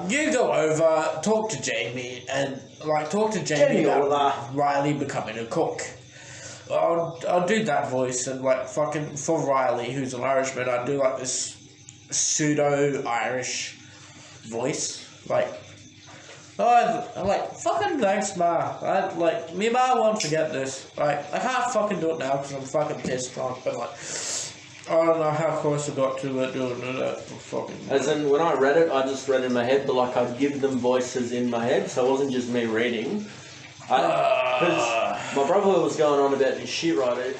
you go over, talk to Jamie, and like talk to Jamie about Riley becoming a cook. I'll do that voice, and like fucking for Riley, who's an Irishman, I do like this pseudo Irish voice, like. Oh, I'm like, fucking thanks, Ma. Me Ma won't forget this. Like, I can't fucking do it now because I'm fucking pissed drunk, but like, I don't know how close I got to it doing that. Fucking. As in, when I read it, I just read in my head, but like I'd give them voices in my head, so it wasn't just me reading. Because my brother was going on about this shit, right?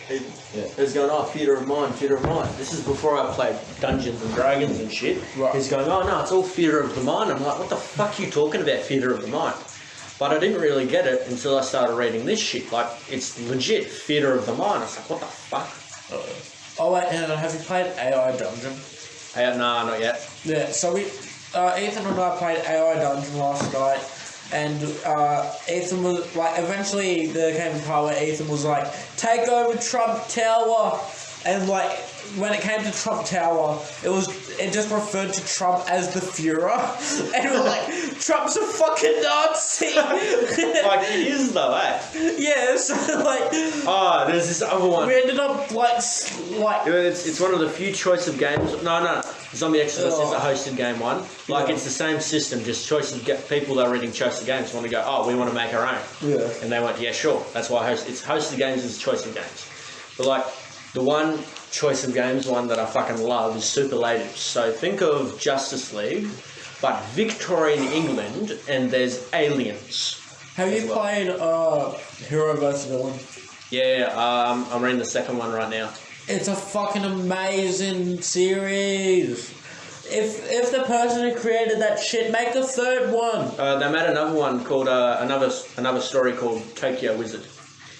It was going, oh, theatre of mind. This is before I played Dungeons and Dragons and shit. Right. He's going, oh no, it's all theatre of the mind. I'm like, what the fuck are you talking about, theatre of the mind? But I didn't really get it until I started reading this shit. Like, it's legit theatre of the mind. I was like, what the fuck? Oh wait, have you played AI Dungeon? Nah, not yet. Yeah, so Ethan and I played AI Dungeon last night. And Ethan was like, eventually there came a part where Ethan was like, take over Trump Tower. And like, when it came to Trump Tower, it just referred to Trump as the Führer. And it was like, Trump's a fucking Nazi. Like, it is though, eh? Yeah, so like. Oh, there's this other one. We ended up like. It's one of the few choice of games. No. Zombie Exodus is a hosted game one. Like, it's the same system, just choice of people that are reading choice of games want to go, oh, we want to make our own. Yeah. And they went, yeah, sure. That's why it's hosted games is choice of games. But like, the one choice of games one that I fucking love is superlative. So think of Justice League, but Victorian England, and there's aliens. Have you played Hero vs Villain? Yeah, I'm reading the second one right now. It's a fucking amazing series. If the person who created that shit, make the third one. They made another one called another story called Tokyo Wizard.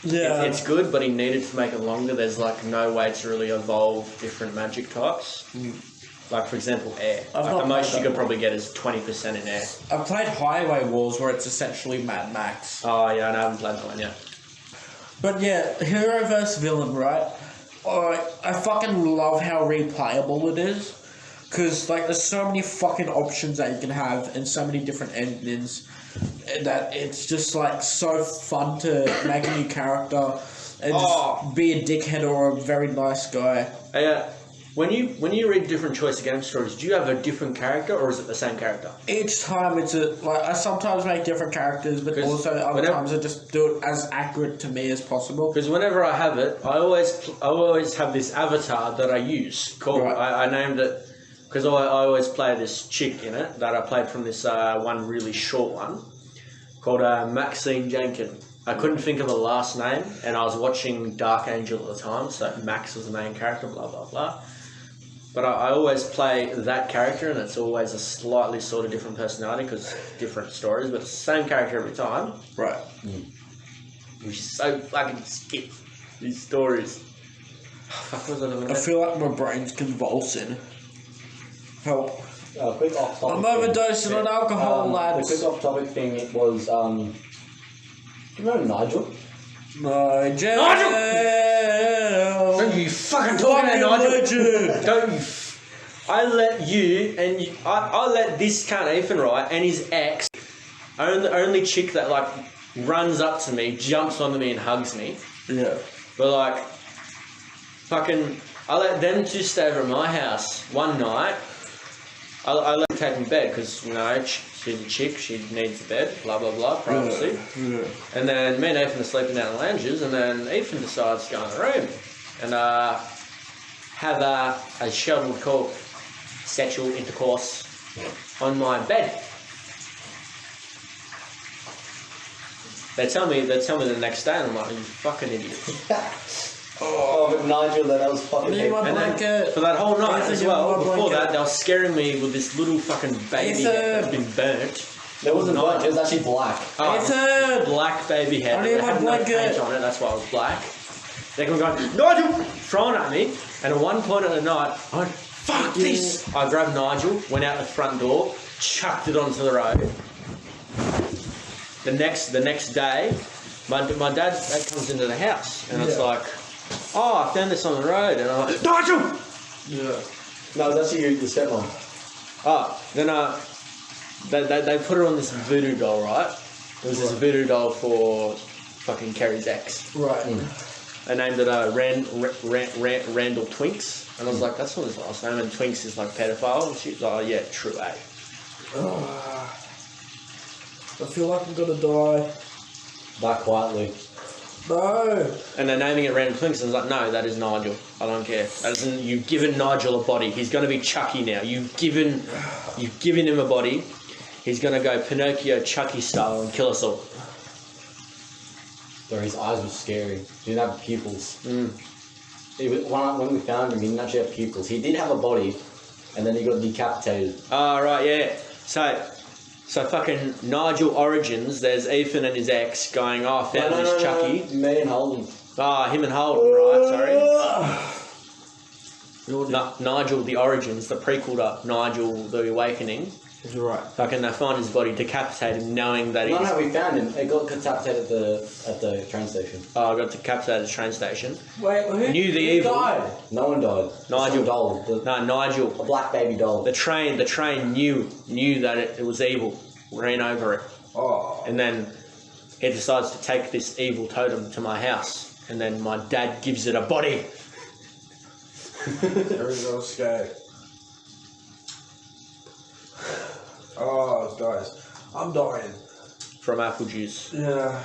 Yeah, It's good, but he needed to make it longer. There's like no way to really evolve different magic types. Like, for example, air. Like, the most you could probably get is 20% in air. I've played Highway Wars, where it's essentially Mad Max. Oh yeah, I haven't played that one yet. But yeah, Hero vs Villain, right? I fucking love how replayable it is. Because, like, there's so many fucking options that you can have and so many different endings that it's just, like, so fun to make a new character and just be a dickhead or a very nice guy. When you read different choice of game stories, do you have a different character or is it the same character? Each time it's I sometimes make different characters, but also other times I just do it as accurate to me as possible. Because whenever I have it, I always have this avatar that I use. Called I named it because I always play this chick in it that I played from this one really short one called Maxine Jenkins. I couldn't think of a last name, and I was watching Dark Angel at the time, so Max was the main character. Blah blah blah. But I always play that character, and it's always a slightly sort of different personality because different stories, but it's the same character every time. Right. Which is so fucking skip these stories. Fuck, what was I doing? I feel like my brain's convulsing. Help. Quick off-topic. I'm overdosing on alcohol, lads. The quick off-topic thing, it was, do you remember Nigel? Nigel! Don't you fucking talk about Nigel! Don't you? I let you and you, I let this cunt Ethan right and his ex, only chick that like runs up to me, jumps onto me and hugs me. Yeah. But like, fucking I let them two stay over at my house one night. I let them take me to bed because, you know, she's a chick, she needs a bed, blah, blah, blah, privacy. Yeah. And then me and Ethan are sleeping down in the lounges, and then Ethan decides to go in the room and have a Sheldon would call sexual intercourse on my bed. They tell me the next day, and I'm like, you fucking idiots. Oh, but Nigel, that was fucking Need my And then blanket. for that whole night Ethan, as give me well, my before blanket. that, they were scaring me with this little fucking baby head Ethan. that's been burnt. There wasn't No. black, it was actually black. Oh, Ethan! black baby head. I need It my had no blanket. paint on it, that's why it was black. They kept going, Nigel! Throwing at me. And at one point of the night, I went, fuck this! I grabbed Nigel, went out the front door, chucked it onto the road. The next day, my dad comes into the house, and it's Yeah. like, oh, I found this on the road. And I'm like, Nigel! Yeah. No, it was actually your stepmom. Oh, then they put her on this voodoo doll, right? It was this voodoo doll for fucking Kerry's ex. Right. They named it Randall Twinks, and I was like, that's not his last name. And Twinks is like pedophile, and she's like, oh yeah, true, eh? I feel like I'm gonna die. Die quietly. No. And they're naming it Randall Twinks, and I was like, no, that is Nigel. I don't care. That isn't. You've given Nigel a body. He's going to be Chucky now. You've given him a body. He's going to go Pinocchio Chucky style and kill us all. Though his eyes were scary. He didn't have pupils. When we found him, he didn't actually have pupils. He did have a body, and then he got decapitated. Oh, right, yeah. So fucking Nigel Origins, there's Ethan and his ex going, oh, I found this Chucky. Me and Holden. Ah, him and Holden, right, sorry. Nigel the Origins, the prequel to Nigel the Awakening. You're right. Fucking they find his body, decapitate him, knowing that he's... No, we found him. It got decapitated at the train station. Oh, I got decapitated at the train station. Wait, who Knew the who evil. died? No one died. Nigel. Some doll. No, Nigel. A black baby doll. The train knew that it was evil, ran over it. Oh. And then he decides to take this evil totem to my house. And then my dad gives it a body. There we go, Sky. Oh, guys. I'm dying. From apple juice. Yeah.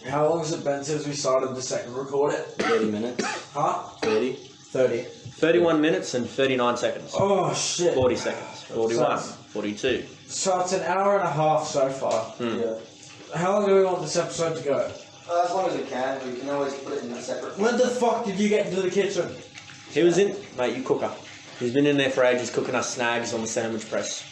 How long has it been since we started the second recording? 30 minutes. Huh? 30. 30. 31 minutes and 39 seconds. Oh, shit. 40 seconds. 41. So- 42. So it's an hour and a half so far. Yeah. How long do we want this episode to go? As long as it can. We can always put it in a separate... When the fuck did you get into the kitchen? He was in... Mate, you cooker. He's been in there for ages cooking us snags on the sandwich press.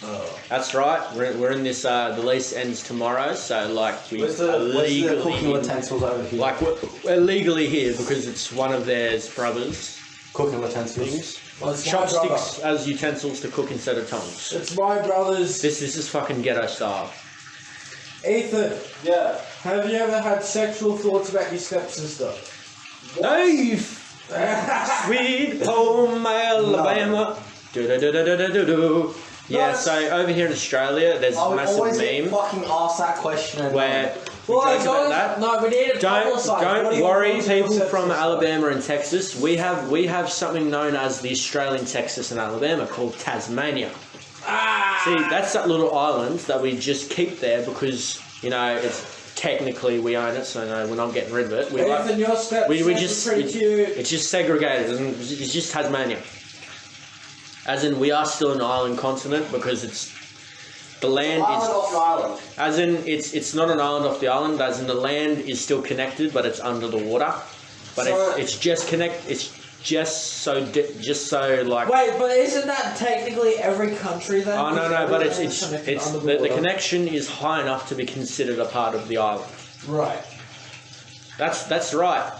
Oh. That's right. We're in this... the lease ends tomorrow, so like we Where's are the legally... cooking utensils over here? Like we're legally here because it's one of their brothers' cooking utensils. things. Well, it's my Chopsticks brother. as utensils to cook instead of tongs. It's my brother's. This is fucking ghetto style. Ethan, Yeah. have you ever had sexual thoughts about your stepsister? Hey, sweet home Alabama. Do. Yeah, so over here in Australia, there's a massive meme fucking ask that question. where we joke about that. No, we need to publicise. What do Don't you worry, want to do with people from stepsister? Alabama and Texas. We have something known as the Australian Texas and Alabama called Tasmania. See, that's that little island that we just keep there because, you know, it's technically we own it, so no, we're not getting rid of it. We Ethan, your stepsister's pretty cute. it's just segregated, and it's just Tasmania. As in, we are still an island continent because it's the land Island is. off the island. As in, it's not an island off the island. As in, the land is still connected, but it's under the water. But So- it's just connect. It's just so like. Wait, but isn't that technically every country then? Oh no, but it's Connected under the water. connection is high enough to be considered a part of the island. Right. That's right.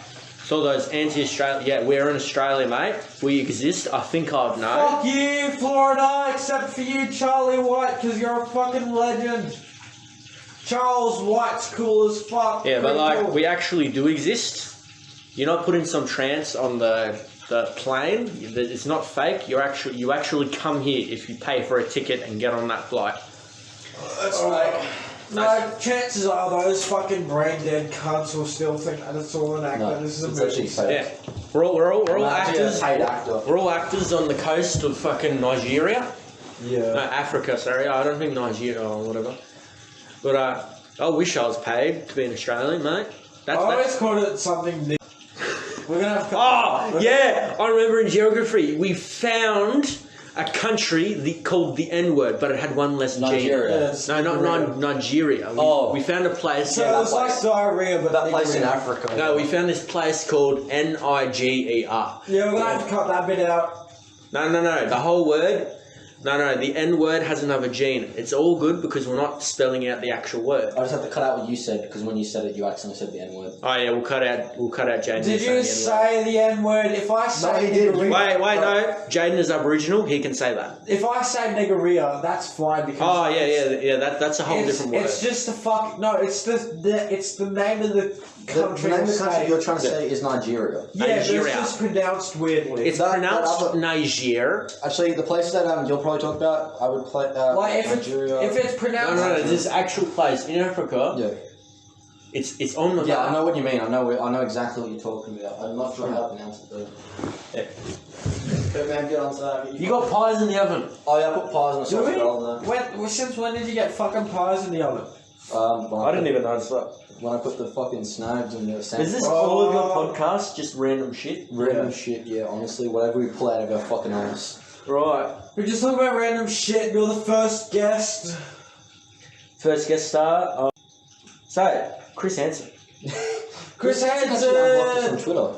So those anti-Australia, yeah, we're in Australia, mate. We exist. I think I'd know. Fuck you, Florida, except for you, Charlie White, because you're a fucking legend. Charles White's cool as fuck. Yeah, but Pretty like cool. we actually do exist. You're not putting some trance on the plane. It's not fake. You actually come here if you pay for a ticket and get on that flight. That's right. No, chances are those fucking brain dead cunts will still think that it's all an act. No, that this is a it's movie. actually fake. Yeah, we're all actors. Paid actor. We're all actors on the coast of fucking Nigeria. Yeah. No, Africa, sorry. I don't think Nigeria or whatever. But I wish I was paid to be an Australian, mate. I always called it something. We're gonna have. Oh, yeah! I remember in geography, we found a country called the N-word, but it had one less G. Nigeria. No, not Nigeria. We found a place. So it was like diarrhea, but That place in Africa. No, we found this place called Niger. Yeah, we're gonna have to cut that bit out. No. The whole word. No. The N word has another G in it. It's all good because we're not spelling out the actual word. I just have to cut out what you said because when you said it, you accidentally said the N word. Oh yeah, we'll cut out Jayden. Did you say the N word? If I say he did. niggeria, Wait, no. Jayden is Aboriginal. He can say that. if I say niggeria, that's fine because. Oh yeah. That's a whole different word. It's just the fuck. No, it's the name of the country. The name of the or country state. you're trying to say is Nigeria. Yeah, but Nigeria. it's just pronounced weirdly. It's That pronounced other- Niger. Actually, the places that you'll probably talk about, I would play like Nigeria. if it's pronounced. No. This actual place in Africa. Yeah. It's on the Yeah, map. I know what you mean. I know exactly what you're talking about. I'm not sure how to pronounce it though. Yeah. But man, get on to that. You got pies in the oven. Oh yeah, I put pies on the Do sauce we? roll there. Since when did you get fucking pies in the oven? I didn't even notice that. When I put the fucking snags in the sandwich. Is this all of your podcast? Just random shit? random shit? Yeah, honestly, whatever we pull out of our fucking ass. Right. We're just talking about random shit. You're the first guest. First guest star. So, Chris Hansen. Chris Actually, unblocked us on Hansen! Twitter.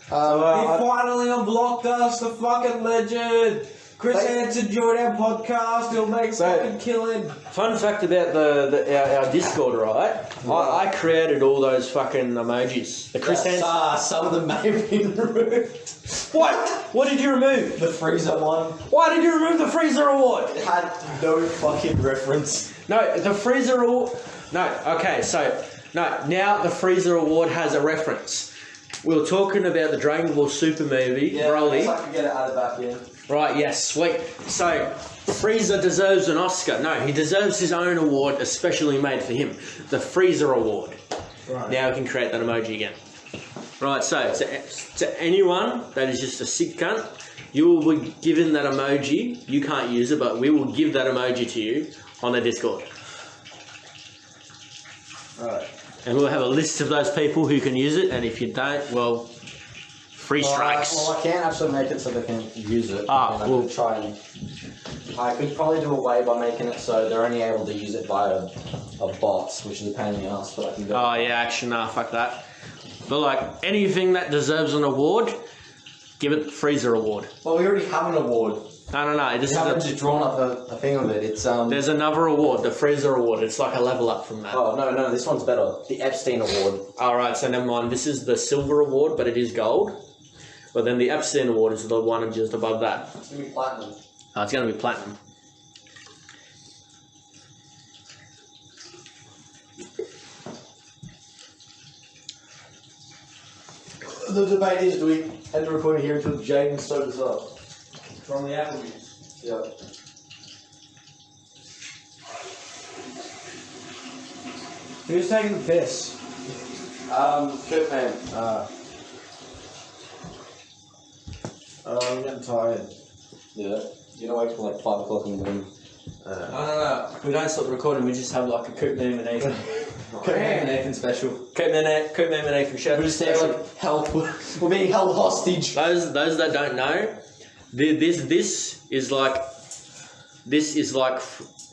He finally unblocked us, the fucking legend! Chris Hansen joined our podcast, he'll make fucking killing. Fun fact about our Discord, right? I created all those fucking emojis. The Chris Hansen. Some of them may have been removed. What? What did you remove? The freezer one. Why did you remove the freezer award? It had no fucking reference. No, the freezer award. No, okay, so now the freezer award has a reference. We were talking about the Dragon Ball Super movie, Broly. I can get it added back in. Right, yes, sweet. So, Frieza deserves an Oscar. No, he deserves his own award, especially made for him. The Freezer Award. Right. Now we can create that emoji again. Right, so to anyone that is just a sick cunt, you will be given that emoji. You can't use it, but we will give that emoji to you on the Discord. Right. And we'll have a list of those people who can use it, and if you don't, well, free strikes. Well, I can't actually make it so they can use it. Ah, and I well- could try and... I could probably do a way by making it so they're only able to use it via a bot, which is a pain in the ass, but I can go... Oh, yeah, actually, nah, fuck that. But, like, anything that deserves an award, give it the Freezer Award. Well, we already have an award. No, this We is haven't just drawn up a thing of it. It's There's another award, the Freezer Award. It's like a level up from that. Oh, no, this one's better. The Epstein Award. Alright, so never mind. This is the Silver Award, but it is gold. But then the Epstein Award is the one just above that. It's going to be platinum. Oh, it's going to be platinum. The debate is, do we end the recording here until Jayden sobers up? From the Applebee's. Yeah. Who's taking the piss? Coop Meme. I'm getting tired. Yeah. You don't wait till like 5 o'clock in the morning. No. We don't stop recording, we just have like a Coop Meme and Ethan. Coop Meme and Ethan special. Coop Meme and Ethan show. We're just there like help. We're being held hostage. Those that don't know, this is like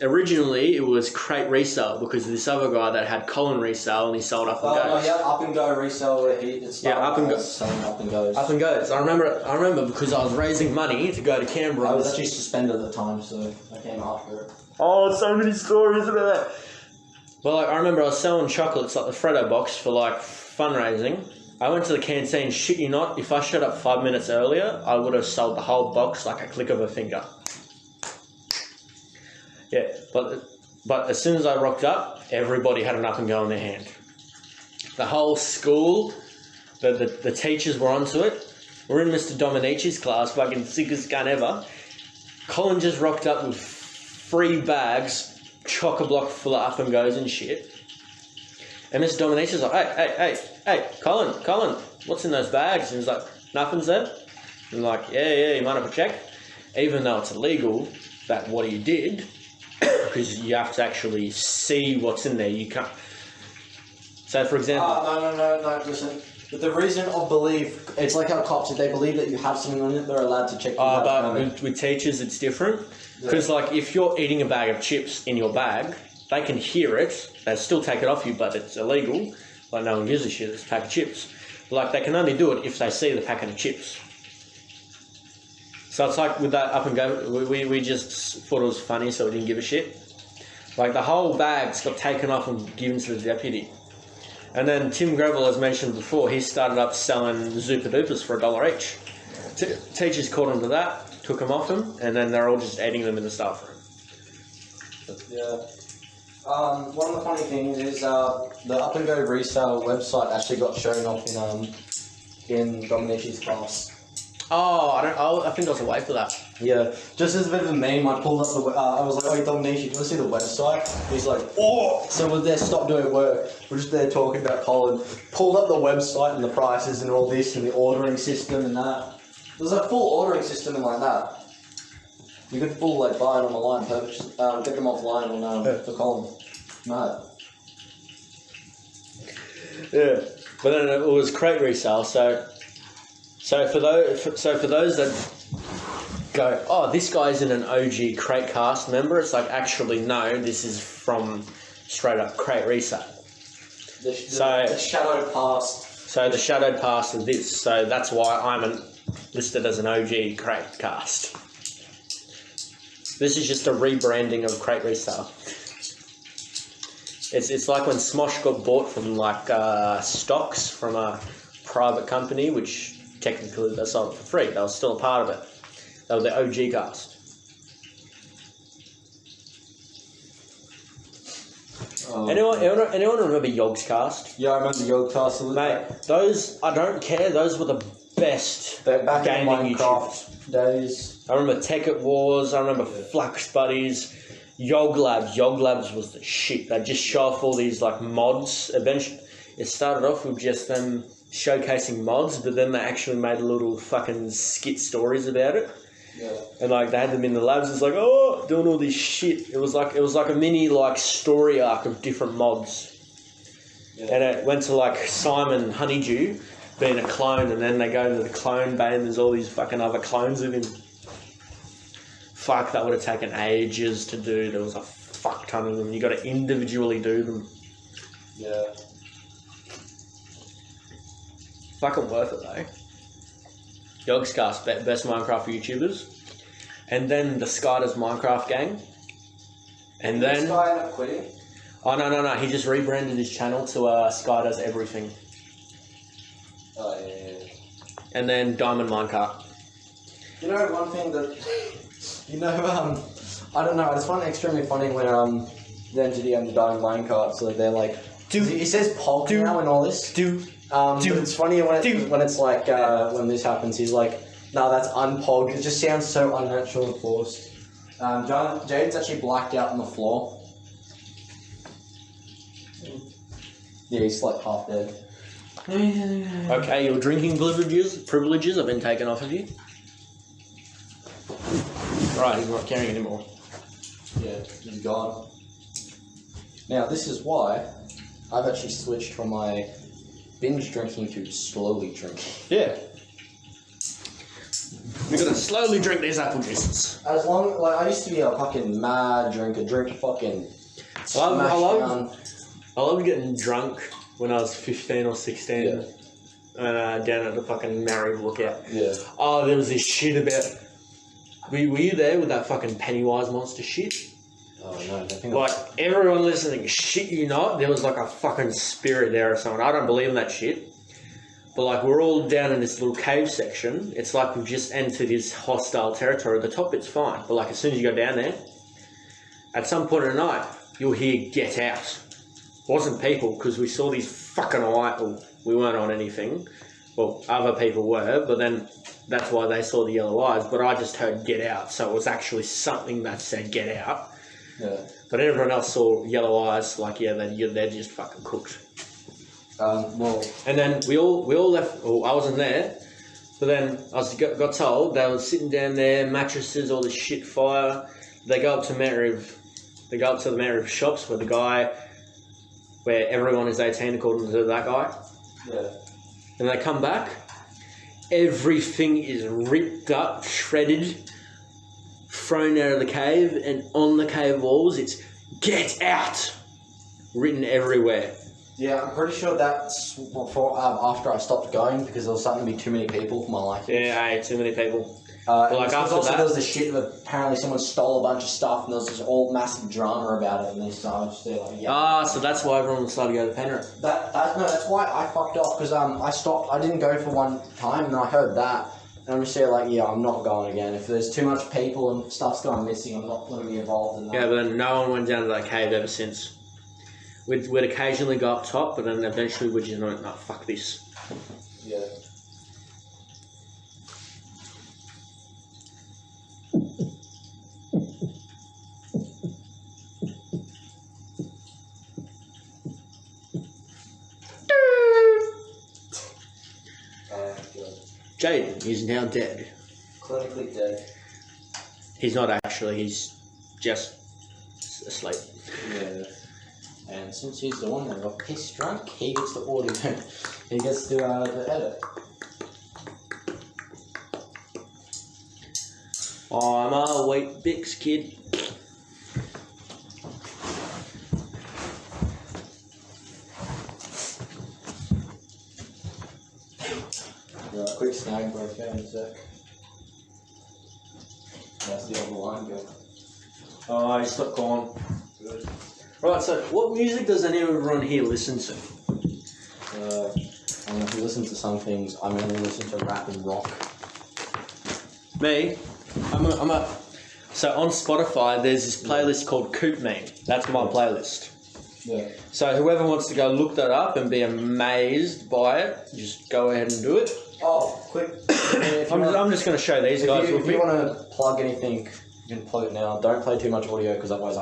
originally it was Crate Resale because of this other guy that had Colin Resale and he sold Up and Goes. Yeah, Up and Go resale where it's Up and Go. selling Up and Goes. Up and Goes. I remember because I was raising money to go to Canberra. I was actually suspended at the time, so I came after it. Oh, so many stories about that. Well, like, I remember I was selling chocolates like the Freddo box for like fundraising. I went to the canteen, shit you not, if I showed up 5 minutes earlier, I would have sold the whole box like a click of a finger. Yeah, but as soon as I rocked up, everybody had an Up and Go in their hand. The whole school, the teachers were onto it. We're in Mr. Dominici's class, fucking sickest gun ever. Colin just rocked up with 3 bags chock-a-block full of up and goes and shit. And Miss Dominicia's like, hey, Colin, what's in those bags? And he's like, nothing's there. And like, yeah, you mind if I check? Even though it's illegal, that what he did, because you have to actually see what's in there. You can't. So, for example... No, listen. But the reason of belief, it's like how cops, if they believe that you have something on it, they're allowed to check you out. But with teachers, it's different. Because, like, if you're eating a bag of chips in your bag, they can hear it. They still take it off you, but it's illegal. Like, no one gives a shit. It's a pack of chips. Like, they can only do it if they see the packet of chips. So it's like with that up and go, we just thought it was funny, so we didn't give a shit. Like, the whole bag's got taken off and given to the deputy. And then Tim Greville, as mentioned before, he started up selling Zupa Dupas for $1 each. Teachers caught on to that, took them off him, and then they're all just eating them in the staff room. Yeah. One of the funny things is the Up and Go resale website actually got shown off in Dominici's class. Oh, I think I was away for that. Yeah, just as a bit of a meme, I pulled up I was like, "Hey, Dominici, do you want to see the website?" And he's like, "Oh!" So we're there, stop doing work. We're just there talking about Colin. Pulled up the website and the prices and all this and the ordering system and that. There's a full ordering system and like that. You could full like buy it on the line, get them offline on for Colin. Mad. Yeah, but then it was crate resale. So for those that go, oh, this guy's in an OG Kraytcast member, it's like, actually no, this is from straight up crate resale. The shadowed past. So the shadowed past of this. So that's why I'm listed as an OG Kraytcast. This is just a rebranding of crate resale. It's like when Smosh got bought from like stocks from a private company, which technically they sold it for free. They were still a part of it. They were the OG cast. Anyone remember Yogg's cast? Yeah, I remember Yogg cast. Mate, those, I don't care, those were the best back gaming in YouTubers. Days. I remember Tekkit Wars, I remember Flux Buddies, Yogg Labs. Yogg Labs was the shit. They'd just show off all these like mods. Eventually, it started off with just them showcasing mods, but then they actually made little fucking skit stories about it. Yeah. And like they had them in the labs. It's like, oh, doing all this shit. It was like a mini like story arc of different mods. Yeah. And it went to like Simon Honeydew being a clone, and then they go to the clone bay and there's all these fucking other clones of him. Fuck, that would have taken ages to do. There was a fuck ton of them. You got to individually do them. Yeah. Fucking worth it though. Yogscast, best Minecraft YouTubers. And then the Skyder's Minecraft gang. And then... Did this guy end up quitting? Oh, no. He just rebranded his channel to Skyder's Everything. Oh, yeah. And then Diamond Minecart. You know, one thing that... You know, I don't know, I just find it extremely funny when the entity and the Diamond Minecart, so they're like... He says Pog now and all this. But it's funny when it's like when this happens, he's like, "No, that's unpogged." It just sounds so unnatural and forced. Jade's actually blacked out on the floor. Yeah, he's like half dead. Okay, your drinking privileges have been taken off of you. Right, he's not caring anymore. Yeah, he's gone. Now this is why I've actually switched from my binge drinking to slowly drinking. Yeah. We're gonna slowly drink these apple juices. As long, like, I used to be a fucking mad drinker, drink fucking I love getting drunk when I was 15 or 16. Yeah. And down at the fucking Married Lookout. Yeah. Oh, there was this shit about... Were you there with that fucking Pennywise monster shit? Oh no, I think Like, everyone listening, shit you not, there was like a fucking spirit there or something. I don't believe in that shit. But like, we're all down in this little cave section. It's like we've just entered this hostile territory. The top bit's fine. But like, as soon as you go down there, at some point in the night, you'll hear "get out." It wasn't people, because we saw these fucking lights. Well, we weren't on anything. Well, other people were, but then that's why they saw the yellow eyes. But I just heard "get out," so it was actually something that said "get out." Yeah. But everyone else saw yellow eyes, like, yeah, they're just fucking cooked. Well, And then we all left. Well, I wasn't there, but then got told they were sitting down there, mattresses, all this shit fire. They go up to the Mary of shops where everyone is 18 according to that guy. yeah. And they come back, everything is ripped up, shredded, thrown out of the cave, and on the cave walls it's "Get out!" written everywhere. Yeah, I'm pretty sure that's before, after I stopped going because there was starting to be too many people for my liking. Yeah, too many people. Like after that, there was this shit of apparently someone stole a bunch of stuff and there was this all massive drama about it, and they started just like, yeah. So that's why everyone started to go to Penrith. That's why I fucked off because I stopped. I didn't go for one time, and I heard that, and I'm just there like, yeah, I'm not going again. If there's too much people and stuff's going missing, I'm not going to be involved in that. Yeah, but then no one went down to that cave ever since. We'd occasionally go up top, but then eventually we'd just like, no, fuck this. Yeah. Jayden is now dead. Clinically dead. He's not actually, he's just asleep. Yeah. And since he's the one that got piss drunk, he gets the audio. He gets to edit. I'm a Wheat Bix kid. Right, quick snag break out in a sec. That's the other line go. Oh, he's not gone. Good. Right, so what music does anyone here listen to? I mean, if you listen to some things, I'm going to listen to rap and rock. Me? So on Spotify, there's this playlist called Coop Meme. That's my playlist. Yeah. So whoever wants to go look that up and be amazed by it, just go ahead and do it. Oh, quick. I'm just going to show these guys real If you quick. want to plug anything, you can plug it now. Don't play too much audio because otherwise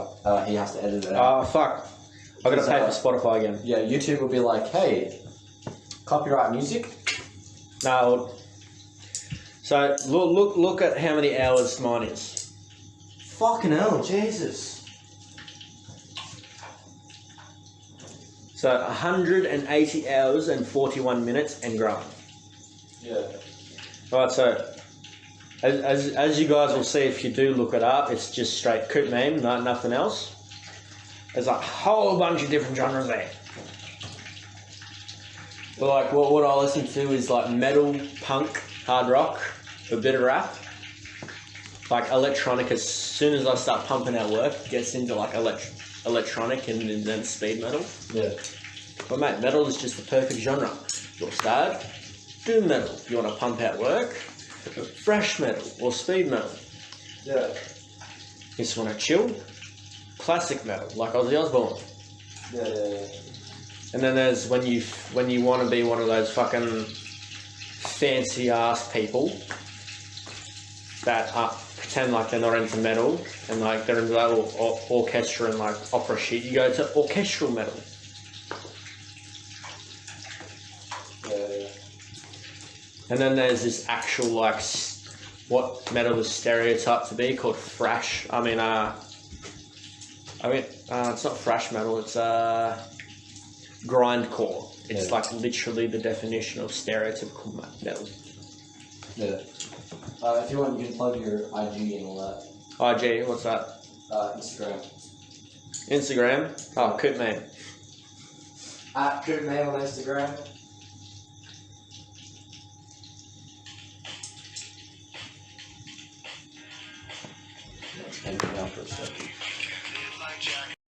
he has to edit it out. Oh, fuck. I've got to pay for Spotify again. Yeah, YouTube will be like, hey, copyright music. No. So look at how many hours mine is. Fucking hell, Jesus. So 180 hours and 41 minutes and growing. Yeah. Alright, so as you guys will see if you do look it up, it's just straight Coop Meme, nothing else. There's a whole bunch of different genres there. But like what I listen to is like metal, punk, hard rock, a bit of rap. Like electronic, as soon as I start pumping out work, it gets into like electronic and then speed metal. Yeah. But mate, metal is just the perfect genre. You're sad, do metal. You want to pump out work, thrash metal or speed metal. Yeah. You just want to chill, classic metal like Ozzy Osbourne. Yeah. And then there's when you want to be one of those fucking fancy ass people that pretend like they're not into metal and like they're into that orchestra and like opera shit. You go to orchestral metal. Yeah. And then there's this actual like what metal is stereotyped to be called thrash. It's not thrash metal. It's grindcore. It's like literally the definition of stereotypical metal. Yeah. If you want, you can plug your IG and all that. IG, what's that? Instagram. Instagram? Oh, Coop Meme. At Coop Meme on Instagram. Let's hang it down for a second.